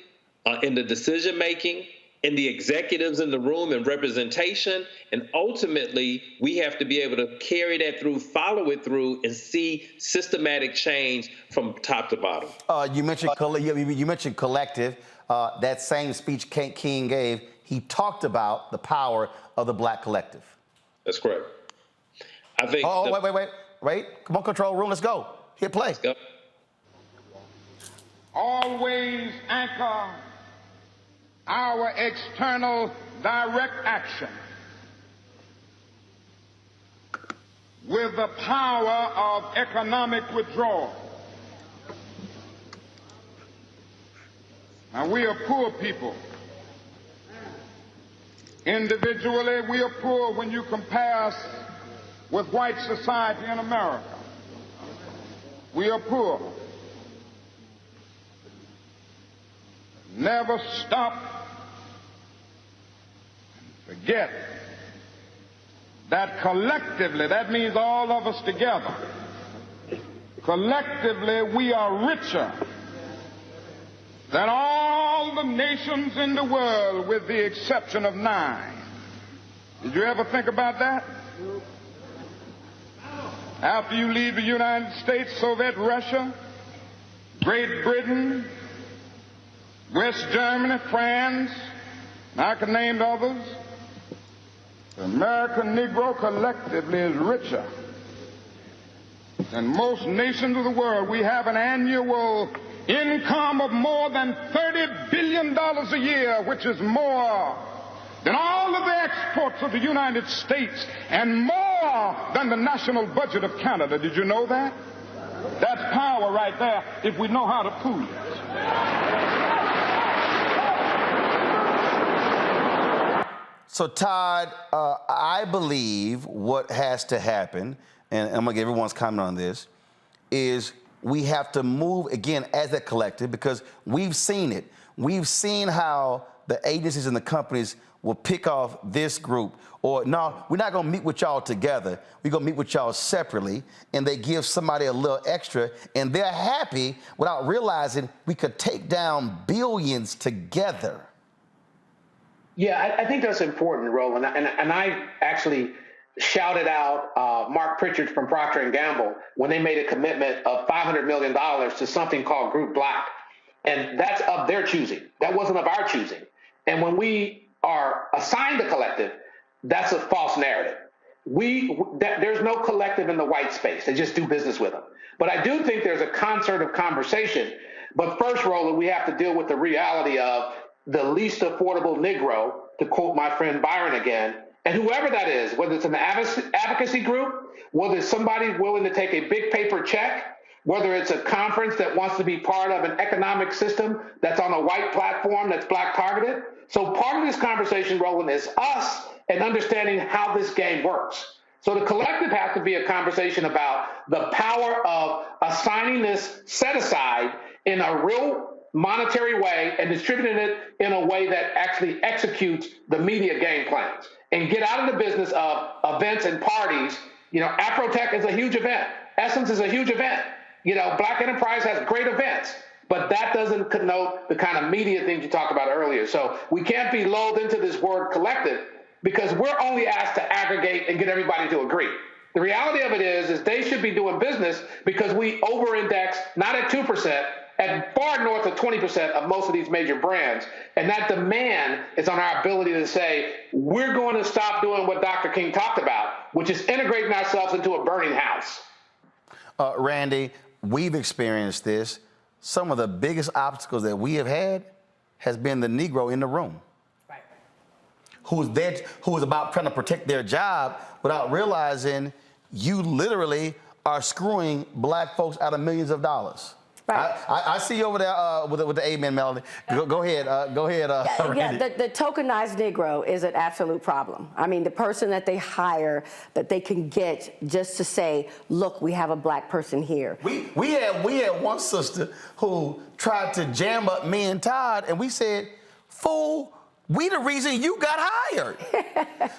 in the decision making, in the executives in the room and representation. And ultimately, we have to be able to carry that through, follow it through, and see systematic change from top to bottom. You mentioned collective. That same speech King gave, he talked about the power of the black collective. That's correct. I think. Wait. Come on, control room. Let's go. Hit play. Let's go. Always anchor our external direct action with the power of economic withdrawal. Now, we are poor people. Individually, we are poor when you compare us with white society in America. We are poor. Never stop and forget that collectively, that means all of us together, collectively we are richer than all the nations in the world with the exception of 9. Did you ever think about that? After you leave the United States, Soviet Russia, Great Britain, West Germany, France, and I can name others, the American Negro collectively is richer than most nations of the world. We have an annual income of more than $30 billion a year, which is more than all of the exports of the United States and more than the national budget of Canada. Did you know that? That's power right there if we know how to pool it. So, Todd, I believe what has to happen, and I'm going to get everyone's comment on this, is we have to move, again, as a collective, because we've seen it. We've seen how the agencies and the companies will pick off this group, or no, we're not going to meet with y'all together. We're going to meet with y'all separately, and they give somebody a little extra, and they're happy without realizing we could take down billions together. Yeah, I think that's important, Roland. And I actually shouted out Mark Pritchard from Procter & Gamble when they made a commitment of $500 million to something called Group Black. And that's of their choosing. That wasn't of our choosing. And when we are assigned a collective, that's a false narrative. There's no collective in the white space. They just do business with them. But I do think there's a concert of conversation. But first, Roland, we have to deal with the reality of the least affordable Negro, to quote my friend Byron again, and whoever that is, whether it's an advocacy group, whether it's somebody willing to take a big paper check, whether it's a conference that wants to be part of an economic system that's on a white platform that's black targeted. So part of this conversation, Roland, is us and understanding how this game works. So the collective has to be a conversation about the power of assigning this set aside in a real monetary way and distributing it in a way that actually executes the media game plans and get out of the business of events and parties. You know, Afrotech is a huge event. Essence is a huge event. You know, Black Enterprise has great events, but that doesn't connote the kind of media things you talked about earlier. So we can't be lulled into this word collective because we're only asked to aggregate and get everybody to agree. The reality of it is they should be doing business because we over-index, not at 2%, at far north of 20% of most of these major brands. And that demand is on our ability to say, we're going to stop doing what Dr. King talked about, which is integrating ourselves into a burning house. Randy, we've experienced this. Some of the biggest obstacles that we have had has been the Negro in the room. Right. Who is about trying to protect their job without realizing you literally are screwing black folks out of millions of dollars. Right. I see you over there with the amen melody. Go ahead, Randy. Yeah, the tokenized Negro is an absolute problem. I mean, the person that they hire, that they can get just to say, look, we have a black person here. We had one sister who tried to jam up me and Todd, and we said, fool, we the reason you got hired.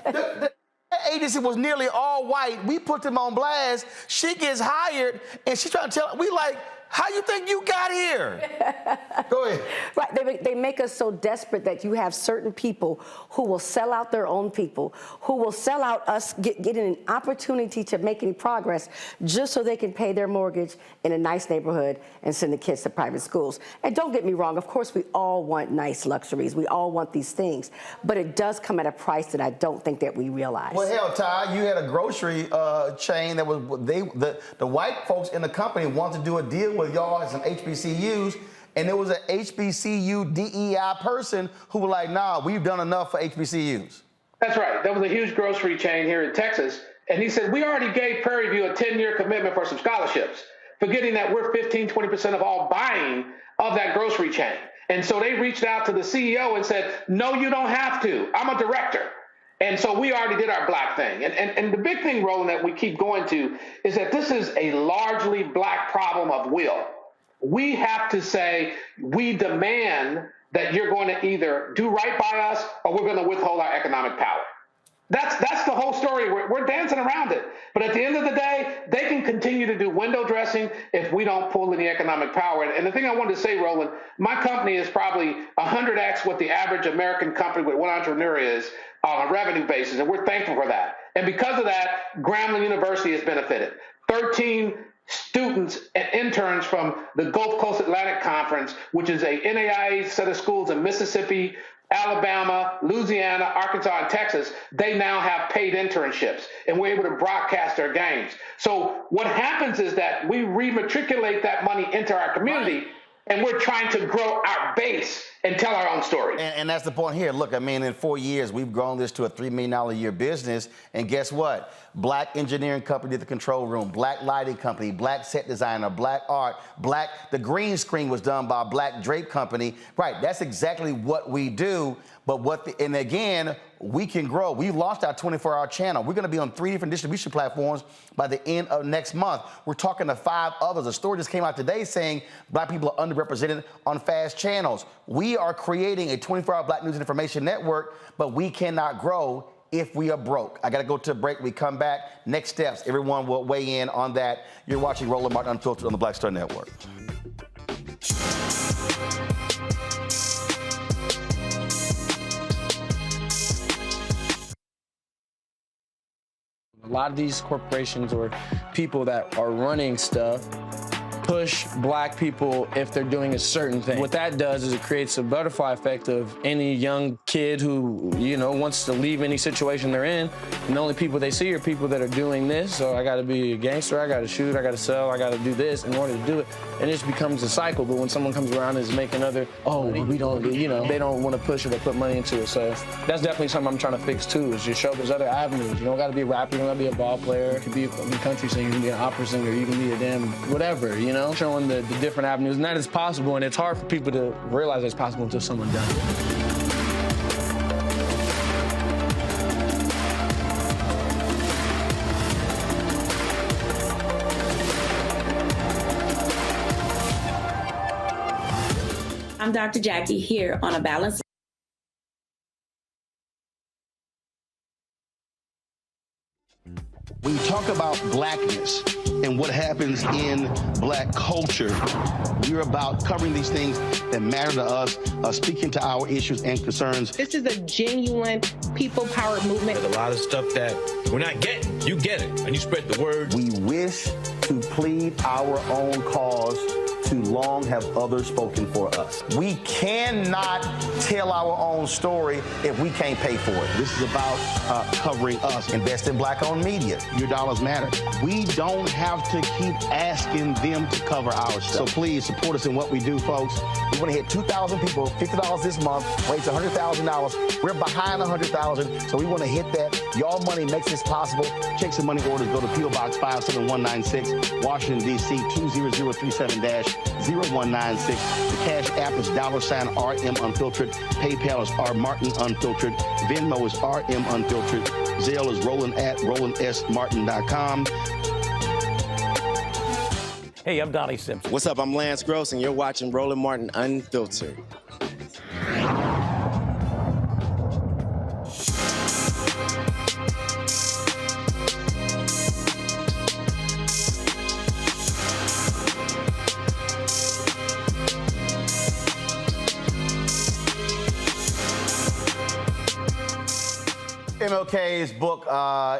The agency was nearly all white. We put them on blast. She gets hired, and she's trying to tell, we like, how you think you got here? Go ahead. Right, they make us so desperate that you have certain people who will sell out their own people, who will sell out us getting an opportunity to make any progress just so they can pay their mortgage in a nice neighborhood and send the kids to private schools. And don't get me wrong, of course we all want nice luxuries. We all want these things, but it does come at a price that I don't think that we realize. Well, hell, Ty, you had a grocery chain that was, the white folks in the company wanted to do a deal with y'all and some HBCUs, and there was an HBCU DEI person who was like, nah, we've done enough for HBCUs. That's right. There was a huge grocery chain here in Texas, and he said, we already gave Prairie View a 10-year commitment for some scholarships, forgetting that we're 15-20% of all buying of that grocery chain. And so they reached out to the CEO and said, no, you don't have to. I'm a director. And so we already did our black thing. And the big thing, Roland, that we keep going to is that this is a largely black problem of will. We have to say, we demand that you're going to either do right by us or we're going to withhold our economic power. That's the whole story. We're dancing around it. But at the end of the day, they can continue to do window dressing if we don't pull any economic power. And the thing I wanted to say, Roland, my company is probably 100x what the average American company with one entrepreneur is on a revenue basis, and we're thankful for that. And because of that, Grambling University has benefited. 13 students and interns from the Gulf Coast Atlantic Conference, which is a NAIA set of schools in Mississippi, Alabama, Louisiana, Arkansas, and Texas, they now have paid internships, and we're able to broadcast their games. So what happens is that we rematriculate that money into our community, and we're trying to grow our base and tell our own story. And that's the point here. Look, I mean, in 4 years, we've grown this to a $3 million a year business. And guess what? Black engineering company did the control room, black lighting company, black set designer, black art, the green screen was done by a black drape company. Right, that's exactly what we do. But and again, we can grow. We've launched our 24-hour channel. We're going to be on 3 different distribution platforms by the end of next month. We're talking to 5 others. A story just came out today saying black people are underrepresented on fast channels. We are creating a 24-hour black news and information network, but we cannot grow if we are broke. I got to go to a break. We come back. Next steps. Everyone will weigh in on that. You're watching Roland Martin Unfiltered on the Black Star Network. A lot of these corporations or people that are running stuff push black people if they're doing a certain thing. What that does is it creates a butterfly effect of any young kid who, wants to leave any situation they're in, and the only people they see are people that are doing this. So I got to be a gangster, I got to shoot, I got to sell, I got to do this in order to do it. And it just becomes a cycle. But when someone comes around and is making we don't, they don't want to push it or put money into it. So that's definitely something I'm trying to fix too, is just show there's other avenues. You don't got to be a rapper, you don't got to be a ball player. You can be a country singer, you can be an opera singer, you can be a damn whatever, showing the different avenues. And that is possible, and it's hard for people to realize it's possible until someone does it. I'm Dr. Jackie here on A Balanced. When you talk about blackness and what happens in black culture, we're about covering these things that matter to us, speaking to our issues and concerns. This is a genuine people-powered movement. There's a lot of stuff that we're not getting. You get it, and you spread the word. We wish to plead our own cause. Too long have others spoken for us. We cannot tell our own story if we can't pay for it. This is about covering us. Invest in black-owned media. Your dollars matter. We don't have to keep asking them to cover our stuff. So please support us in what we do, folks. We want to hit 2,000 people, $50 this month, raise $100,000. We're behind 100,000, so we want to hit that. Y'all money makes this possible. Check some money orders. Go to P.O. Box 57196, Washington, D.C. 20037-0196. The Cash App is $RM Unfiltered. PayPal is R Martin Unfiltered. Venmo is RM Unfiltered. Zelle is Roland at RolandSMartin.com. Hey, I'm Donnie Simpson. What's up? I'm Lance Gross, and you're watching Roland Martin Unfiltered. MLK's book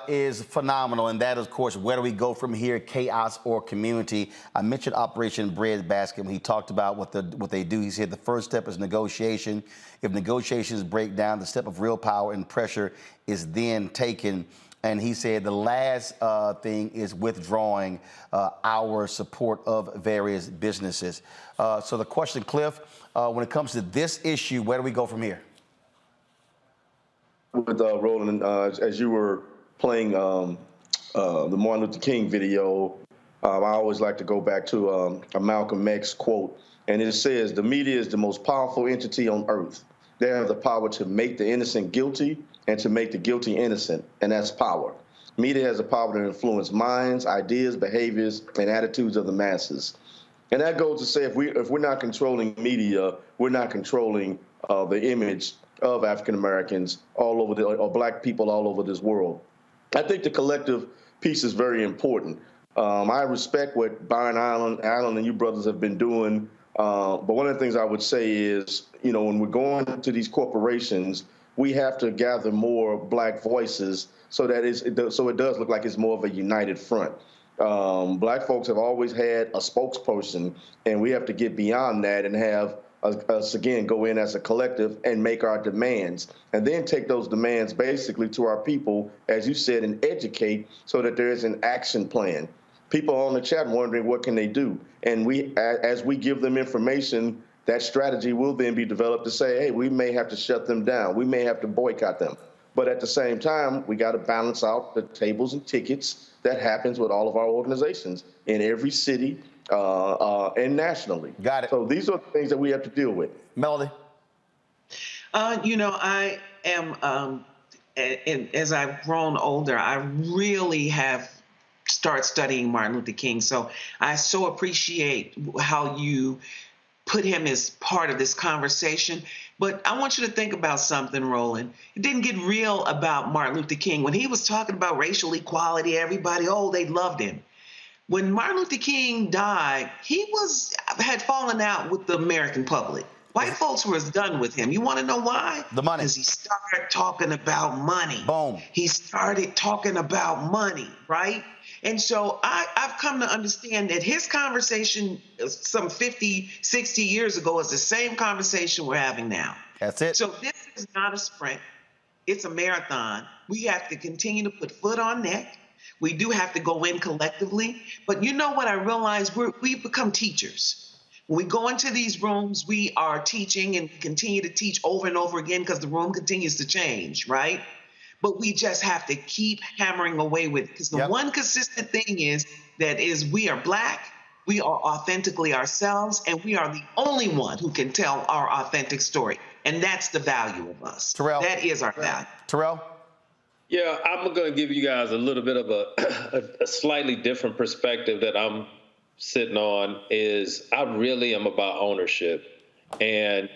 is phenomenal, and that is, of course, Where Do We Go From Here, Chaos or Community? I mentioned Operation Breadbasket when he talked about what they do. He said the first step is negotiation. If negotiations break down, the step of real power and pressure is then taken. And he said the last thing is withdrawing our support of various businesses. So the question, Cliff, when it comes to this issue, where do we go from here? With Roland, as you were playing the Martin Luther King video, I always like to go back to a Malcolm X quote, and it says, "The media is the most powerful entity on earth. They have the power to make the innocent guilty and to make the guilty innocent, and that's power. Media has the power to influence minds, ideas, behaviors, and attitudes of the masses." And that goes to say, if we're not controlling media, we're not controlling the image of African Americans all over or black people all over this world. I think the collective piece is very important. I respect what Byron Allen and you brothers have been doing. But one of the things I would say is, when we're going to these corporations, we have to gather more black voices so that it does look like it's more of a united front. Black folks have always had a spokesperson, and we have to get beyond that and have us again go in as a collective and make our demands, and then take those demands basically to our people, as you said, and educate so that there is an action plan. People on the chat wondering what can they do, and as we give them information, that strategy will then be developed to say, hey, we may have to shut them down, we may have to boycott them. But at the same time, we got to balance out the tables and tickets that happens with all of our organizations in every city and nationally. Got it. So these are the things that we have to deal with. Melody? I am, and as I've grown older, I really have started studying Martin Luther King. So I so appreciate how you put him as part of this conversation. But I want you to think about something, Roland. It didn't get real about Martin Luther King. When he was talking about racial equality, everybody, they loved him. When Martin Luther King died, he had fallen out with the American public. White folks were done with him. You want to know why? The money. Because he started talking about money. Boom. He started talking about money, right? And so I've come to understand that his conversation some 50, 60 years ago is the same conversation we're having now. That's it. So this is not a sprint. It's a marathon. We have to continue to put foot on neck. We do have to go in collectively. But you know what I realized? We've become teachers. When we go into these rooms, we are teaching and continue to teach over and over again because the room continues to change, right? But we just have to keep hammering away with it. Because the one consistent thing is we are Black, we are authentically ourselves, and we are the only one who can tell our authentic story. And that's the value of us. Terrell. That is our value. Terrell? Yeah, I'm going to give you guys a little bit of a slightly different perspective that I'm sitting on. Is I really am about ownership. And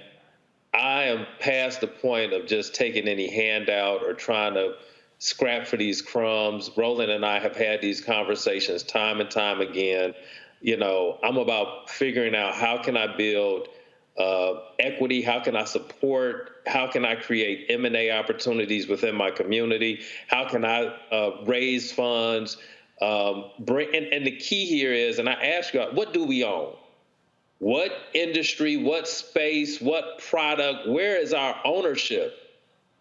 I am past the point of just taking any handout or trying to scrap for these crumbs. Roland and I have had these conversations time and time again. I'm about figuring out how can I build equity, how can I support, how can I create M&A opportunities within my community, how can I raise funds, and the key here is, and I ask you, what do we own? What industry, what space, what product, where is our ownership?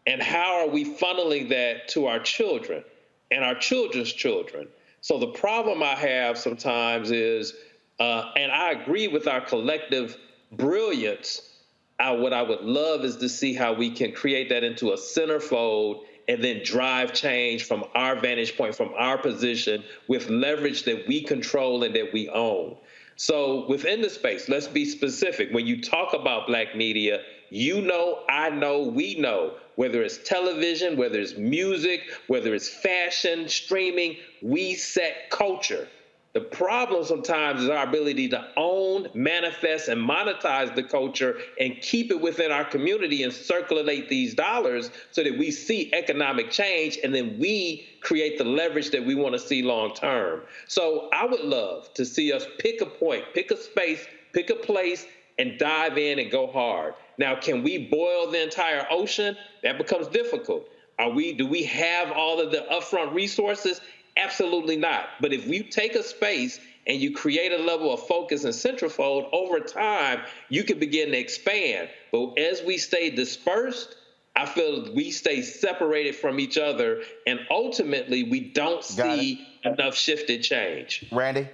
And how are we funneling that to our children and our children's children? So the problem I have sometimes is, and I agree with our collective brilliance, what I would love is to see how we can create that into a centerfold and then drive change from our vantage point, from our position, with leverage that we control and that we own. So within the space, let's be specific. When you talk about Black media, I know, we know, whether it's television, whether it's music, whether it's fashion, streaming, we set culture. The problem sometimes is our ability to own, manifest, and monetize the culture and keep it within our community and circulate these dollars so that we see economic change and then we create the leverage that we want to see long term. So I would love to see us pick a point, pick a space, pick a place, and dive in and go hard. Now, can we boil the entire ocean? That becomes difficult. Do we have all of the upfront resources? Absolutely not. But if we take a space and you create a level of focus and centerfold, over time, you can begin to expand. But as we stay dispersed, I feel we stay separated from each other, and ultimately we don't see enough shifted change. Randy?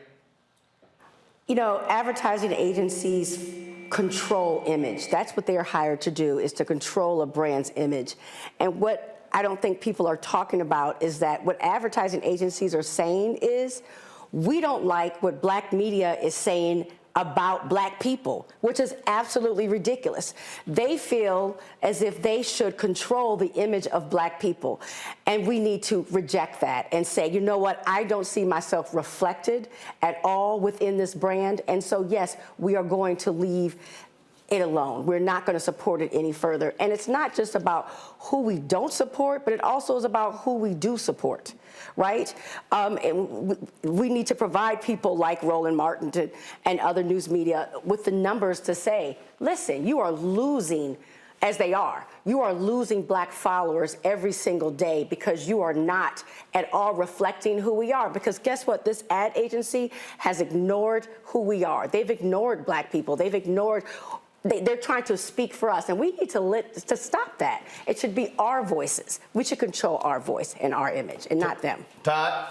Advertising agencies control image. That's what they're hired to do, is to control a brand's image. And what I don't think people are talking about is that what advertising agencies are saying is, we don't like what Black media is saying about Black people, which is absolutely ridiculous. They feel as if they should control the image of Black people. And we need to reject that and say, you know what, I don't see myself reflected at all within this brand. And so, yes, we are going to leave it alone. We're not going to support it any further. And it's not just about who we don't support, but it also is about who we do support, right? And we need to provide people like Roland Martin and other news media with the numbers to say, listen, you are losing, as they are, you are losing black followers every single day because you are not at all reflecting who we are. Because guess what? This ad agency has ignored who we are. They've ignored black people. They've ignored, they're trying to speak for us, and we need to stop that. It should be our voices. We should control our voice and our image and not them. Todd?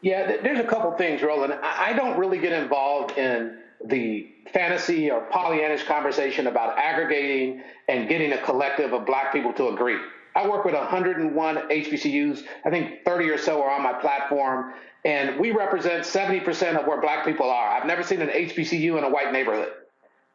Yeah, there's a couple things, Roland. I don't really get involved in the fantasy or Pollyannish conversation about aggregating and getting a collective of black people to agree. I work with 101 HBCUs. I think 30 or so are on my platform, and we represent 70% of where black people are. I've never seen an HBCU in a white neighborhood.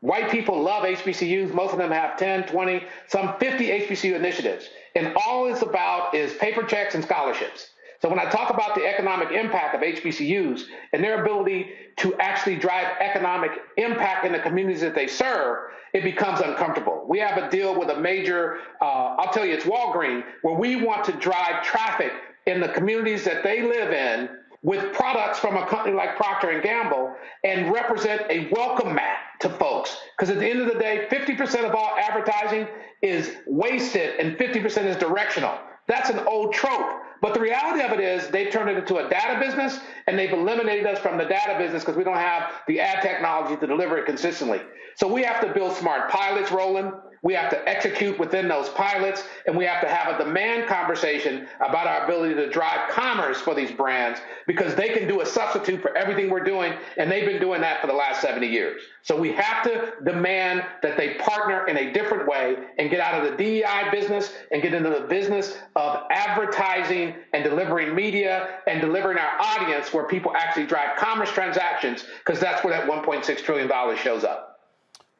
White people love HBCUs. Most of them have 10, 20, some 50 HBCU initiatives. And all it's about is paper checks and scholarships. So when I talk about the economic impact of HBCUs and their ability to actually drive economic impact in the communities that they serve, it becomes uncomfortable. We have a deal with a major, I'll tell you, it's Walgreens, where we want to drive traffic in the communities that they live in with products from a company like Procter & Gamble and represent a welcome mat to folks. Because at the end of the day, 50% of all advertising is wasted and 50% is directional. That's an old trope. But the reality of it is they've turned it into a data business, and they've eliminated us from the data business because we don't have the ad technology to deliver it consistently. So we have to build smart pilots, Roland. We have to execute within those pilots, and we have to have a demand conversation about our ability to drive commerce for these brands, because they can do a substitute for everything we're doing, and they've been doing that for the last 70 years. So we have to demand that they partner in a different way and get out of the DEI business and get into the business of advertising and delivering media and delivering our audience where people actually drive commerce transactions, because that's where that $1.6 trillion shows up.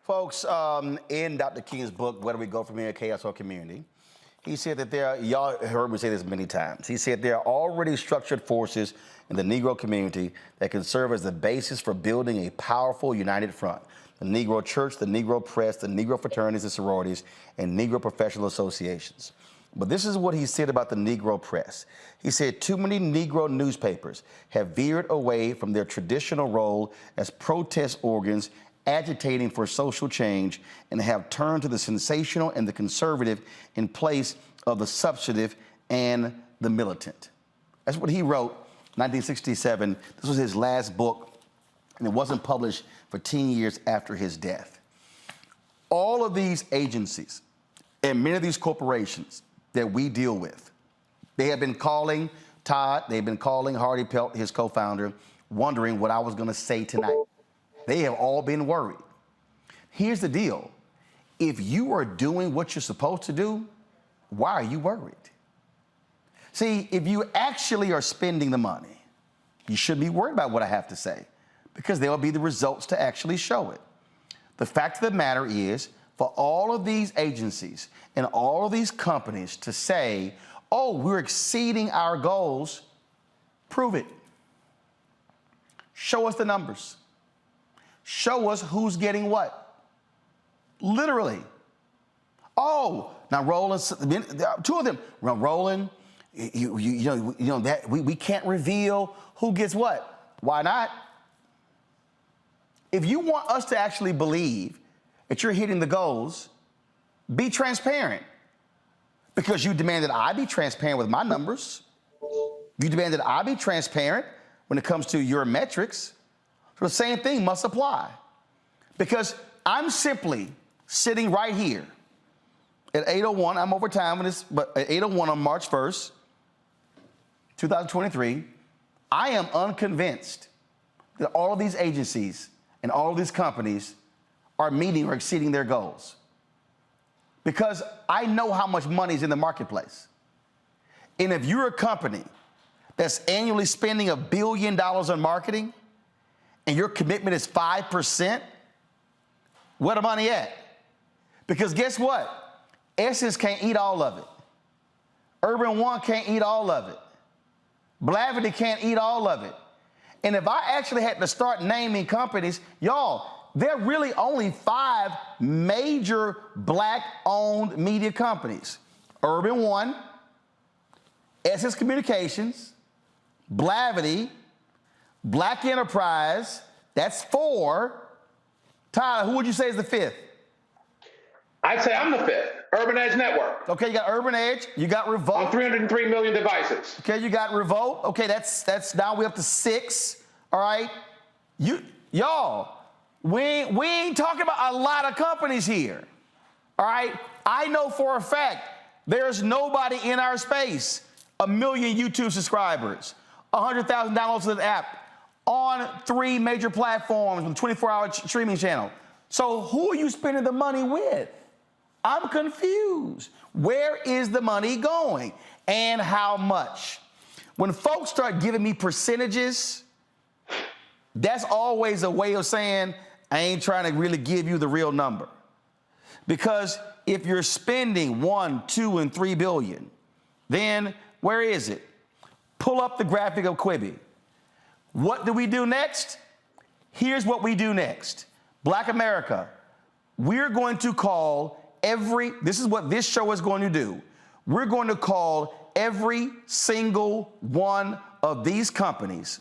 Folks, in Dr. King's book, Where Do We Go From Here, Chaos or Community, he said that y'all heard me say this many times, he said there are already structured forces in the Negro community that can serve as the basis for building a powerful united front. The Negro Church, the Negro Press, the Negro fraternities and sororities, and Negro professional associations. But this is what he said about the Negro Press. He said too many Negro newspapers have veered away from their traditional role as protest organs agitating for social change and have turned to the sensational and the conservative in place of the substantive and the militant. That's what he wrote in 1967. This was his last book, and it wasn't published for 10 years after his death. All of these agencies and many of these corporations that we deal with, they have been calling Todd, they've been calling Hardy Pelt, his co-founder, wondering what I was going to say tonight. They have all been worried. Here's the deal. If you are doing what you're supposed to do, why are you worried? See, if you actually are spending the money, you shouldn't be worried about what I have to say, because there will be the results to actually show it. The fact of the matter is, for all of these agencies and all of these companies to say, oh, we're exceeding our goals, prove it. Show us the numbers. Show us who's getting what. Literally. Oh, now Roland, two of them. Roland, you know that we can't reveal who gets what. Why not? If you want us to actually believe that you're hitting the goals, be transparent. Because you demand that I be transparent with my numbers. You demand that I be transparent when it comes to your metrics. So the same thing must apply, because I'm simply sitting right here at 8:01. I'm over time on this, but at 8:01 on March 1st, 2023, I am unconvinced that all of these agencies and all of these companies are meeting or exceeding their goals, because I know how much money is in the marketplace. And if you're a company that's annually spending $1 billion on marketing, and your commitment is 5%, where the money at? Because guess what? Essence can't eat all of it. Urban One can't eat all of it. Blavity can't eat all of it. And if I actually had to start naming companies, y'all, there are really only 5 major black-owned media companies. Urban One, Essence Communications, Blavity, Black Enterprise, that's 4. Tyler, who would you say is the 5th? I'd say I'm the 5th. Urban Edge Network. Okay, you got Urban Edge, you got Revolt. On 303 million devices. Okay, you got Revolt. Okay, that's now we're up to 6. All right. Y'all, we ain't talking about a lot of companies here. All right. I know for a fact there's nobody in our space, 1 million YouTube subscribers, 100,000 downloads to the app, on 3 major platforms with a 24-hour streaming channel. So who are you spending the money with? I'm confused. Where is the money going and how much? When folks start giving me percentages, that's always a way of saying, I ain't trying to really give you the real number. Because if you're spending 1, 2, and 3 billion, then where is it? Pull up the graphic of Quibi. What do we do next? Here's what we do next. Black America, we're going to call this is what this show is going to do. We're going to call every single one of these companies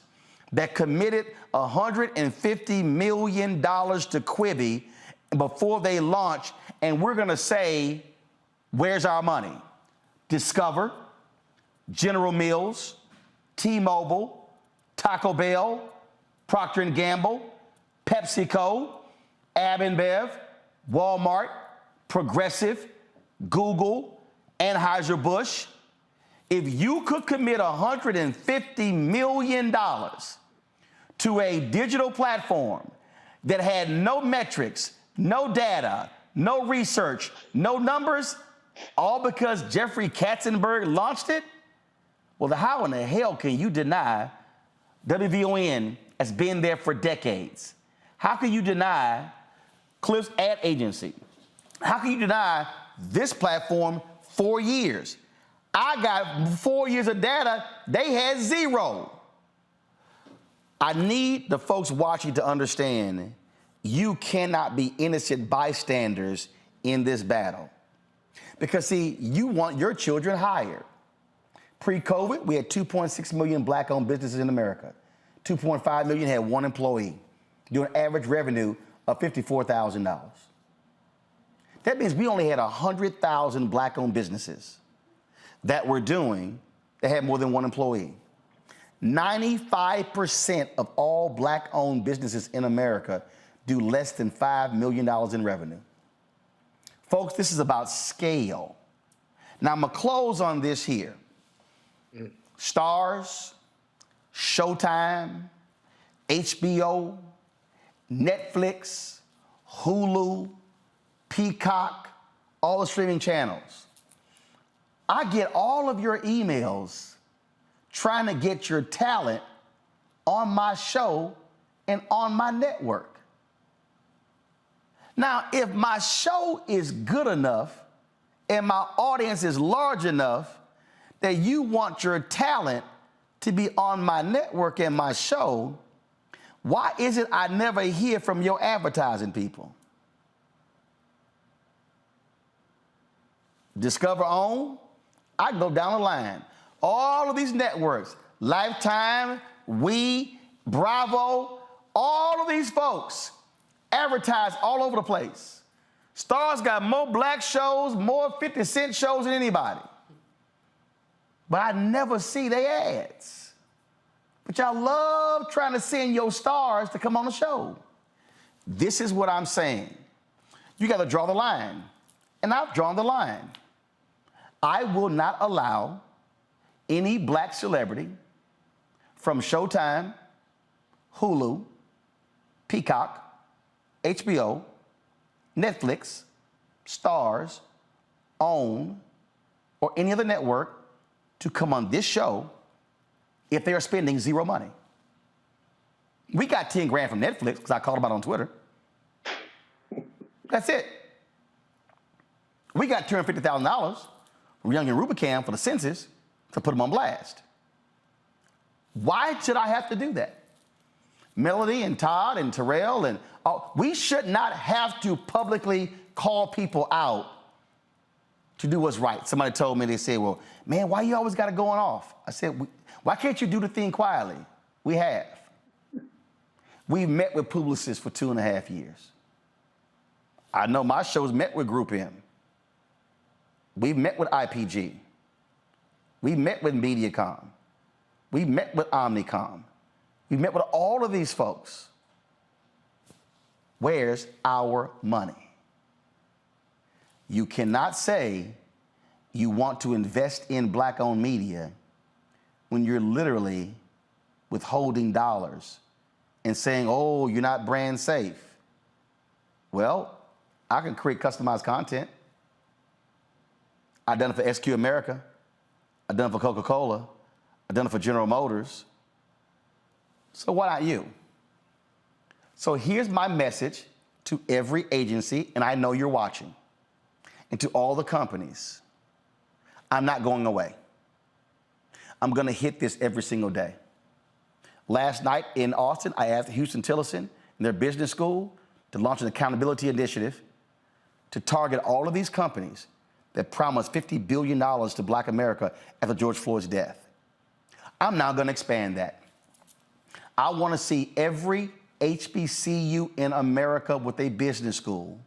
that committed $150 million to Quibi before they launch, and we're going to say, where's our money? Discover, General Mills, T-Mobile, Taco Bell, Procter & Gamble, PepsiCo, AbbVie, Walmart, Progressive, Google, Anheuser-Busch. If you could commit $150 million to a digital platform that had no metrics, no data, no research, no numbers, all because Jeffrey Katzenberg launched it, well, how in the hell can you deny WVON has been there for decades? How can you deny Cliff's ad agency? How can you deny this platform 4 years? I got 4 years of data. They had 0. I need the folks watching to understand you cannot be innocent bystanders in this battle. Because, see, you want your children hired. Pre-COVID, we had 2.6 million black-owned businesses in America. 2.5 million had 1 employee, doing an average revenue of $54,000. That means we only had 100,000 black-owned businesses that had more than 1 employee. 95% of all black-owned businesses in America do less than $5 million in revenue. Folks, this is about scale. Now, I'm going to close on this here. Starz, Showtime, HBO, Netflix, Hulu, Peacock, all the streaming channels. I get all of your emails trying to get your talent on my show and on my network. Now, if my show is good enough and my audience is large enough that you want your talent to be on my network and my show, why is it I never hear from your advertising people? Discover OWN, I can go down the line. All of these networks, Lifetime, Bravo, all of these folks advertise all over the place. Starz got more black shows, more 50 Cent shows than anybody. But I never see their ads. But y'all love trying to send your stars to come on the show. This is what I'm saying. You got to draw the line. And I've drawn the line. I will not allow any black celebrity from Showtime, Hulu, Peacock, HBO, Netflix, Starz, OWN, or any other network to come on this show if they are spending 0 money. We got 10 grand from Netflix because I called about it on Twitter. That's it. We got $250,000 from Young and Rubicam for the census to put them on blast. Why should I have to do that? Melody and Todd and Terrell and we should not have to publicly call people out to do what's right. Somebody told me, they said, well, man, why you always got it going off? I said, why can't you do the thing quietly? We have. We met with Publicis for 2.5 years. I know my shows met with Group M. We met with IPG. We met with Mediacom. We met with Omnicom. We met with all of these folks. Where's our money? You cannot say you want to invest in black-owned media when you're literally withholding dollars and saying, oh, you're not brand safe. Well, I can create customized content. I've done it for SQ America. I've done it for Coca-Cola. I've done it for General Motors. So why not you? So here's my message to every agency, and I know you're watching, and to all the companies. I'm not going away. I'm going to hit this every single day. Last night in Austin, I asked Houston Tillerson and their business school to launch an accountability initiative to target all of these companies that promised $50 billion to Black America after George Floyd's death. I'm now going to expand that. I want to see every HBCU in America with a business school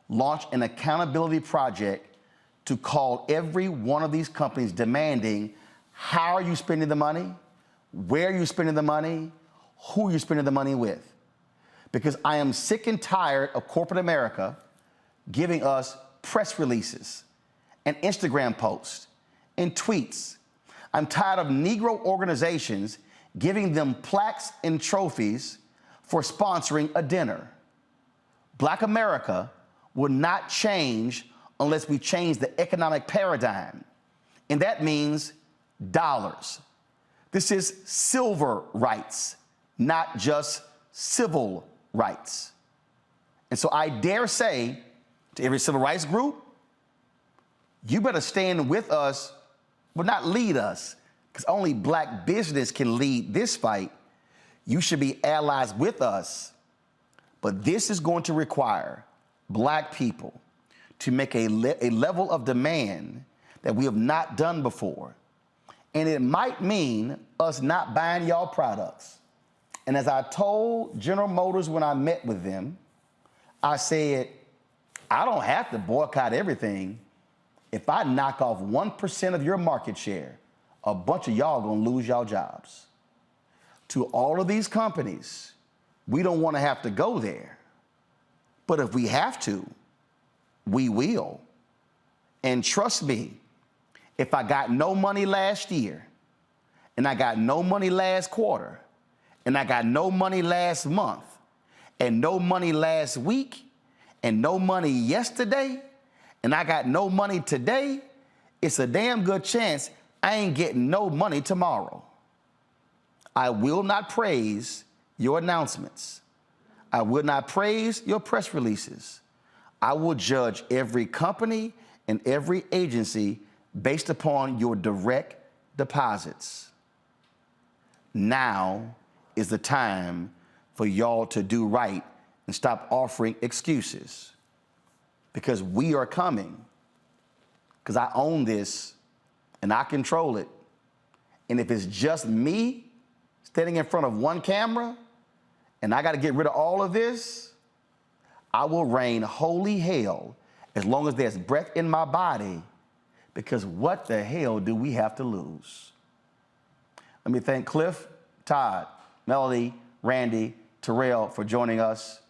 launch an accountability project to call every one of these companies demanding, how are you spending the money? Where are you spending the money? Who are you spending the money with? Because I am sick and tired of corporate America giving us press releases and Instagram posts and tweets. I'm tired of Negro organizations giving them plaques and trophies for sponsoring a dinner. Black America will not change unless we change the economic paradigm. And that means dollars. This is silver rights, not just civil rights. And so I dare say to every civil rights group, you better stand with us, but not lead us, because only black business can lead this fight. You should be allies with us, but this is going to require black people to make a level of demand that we have not done before. And it might mean us not buying y'all products. And as I told General Motors when I met with them, I said, I don't have to boycott everything. If I knock off 1% of your market share, a bunch of y'all gonna lose y'all jobs. To all of these companies, we don't wanna have to go there. But if we have to, we will. And trust me, if I got no money last year, and I got no money last quarter, and I got no money last month, and no money last week, and no money yesterday, and I got no money today, it's a damn good chance I ain't getting no money tomorrow. I will not praise your announcements. I will not praise your press releases. I will judge every company and every agency based upon your direct deposits. Now is the time for y'all to do right and stop offering excuses, because we are coming, because I own this and I control it. And if it's just me standing in front of one camera and I got to get rid of all of this, I will rain holy hell as long as there's breath in my body, because what the hell do we have to lose? Let me thank Cliff, Todd, Melody, Randy, Terrell for joining us.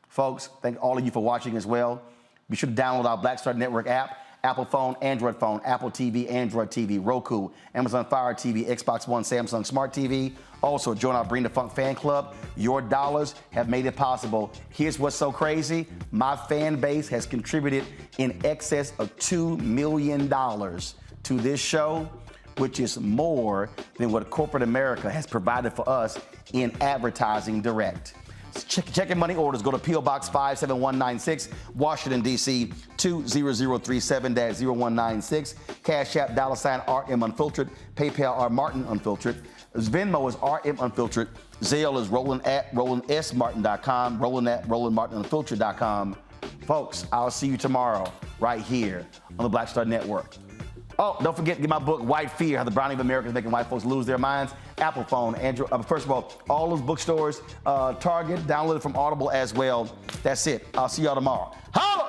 Folks, thank all of you for watching as well. Be sure to download our Black Star Network app, Apple phone, Android phone, Apple TV, Android TV, Roku, Amazon Fire TV, Xbox One, Samsung Smart TV. Also, join our Bring the Funk fan club. Your dollars have made it possible. Here's what's so crazy. My fan base has contributed in excess of $2 million to this show, which is more than what corporate America has provided for us in advertising direct. Checking money orders, go to P.O. Box 57196, Washington, D.C. 20037-0196. Cash App, $RM Unfiltered. PayPal, R Martin Unfiltered. Venmo is RM Unfiltered. Zelle is Roland at RolandSMartin.com. Roland at RolandMartinUnfiltered.com. Folks, I'll see you tomorrow right here on the Black Star Network. Oh, don't forget to get my book, White Fear, How the Browning of America is Making White Folks Lose Their Minds. Apple phone, Android. First of all those bookstores, Target, download it from Audible as well. That's it. I'll see y'all tomorrow. Holla!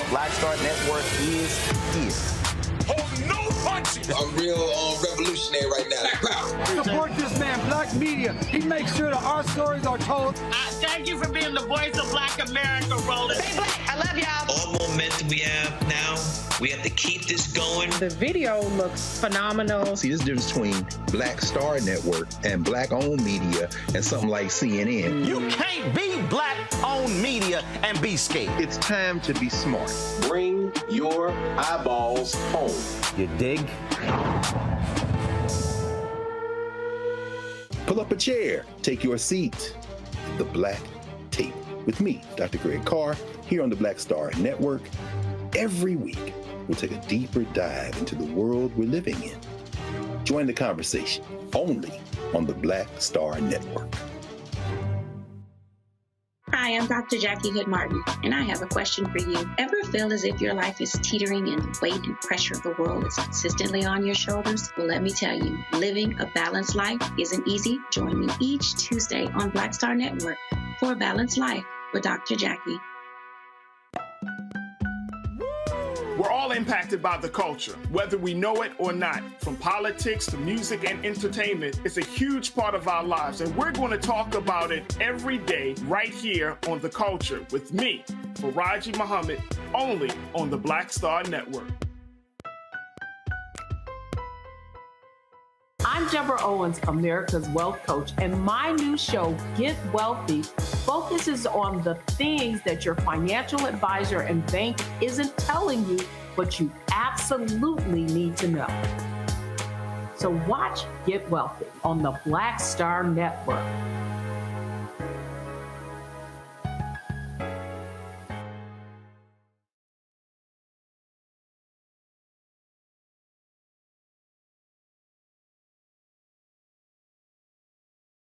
Black Star Network is here. Oh, no punches! I'm real revolutionary right now. Support this man, Black Media. He makes sure that our stories are told. Thank you for being the voice of Black America, Roland. Stay black. I love y'all. All momentum we have now, we have to keep this going. The video looks phenomenal. See, this difference between Black Star Network and Black-owned media and something like CNN. You can't be Black-owned media and be scared. It's time to be smart. Bring your eyeballs home. You dig? Pull up a chair. Take your seat. The Black Tape with me, Dr. Greg Carr, here on the Black Star Network. Every week, we'll take a deeper dive into the world we're living in. Join the conversation only on the Black Star Network. Hi, I'm Dr. Jackie Hood Martin, and I have a question for you. Ever feel as if your life is teetering and the weight and pressure of the world is consistently on your shoulders? Well, let me tell you, living a balanced life isn't easy. Join me each Tuesday on Black Star Network for A Balanced Life with Dr. Jackie. We're all impacted by the culture, whether we know it or not. From politics to music and entertainment, it's a huge part of our lives, and we're going to talk about it every day right here on The Culture with me, Faraji Muhammad, only on the Black Star Network. I'm Deborah Owens, America's Wealth Coach, and my new show, Get Wealthy, focuses on the things that your financial advisor and bank isn't telling you, but you absolutely need to know. So watch Get Wealthy on the Black Star Network.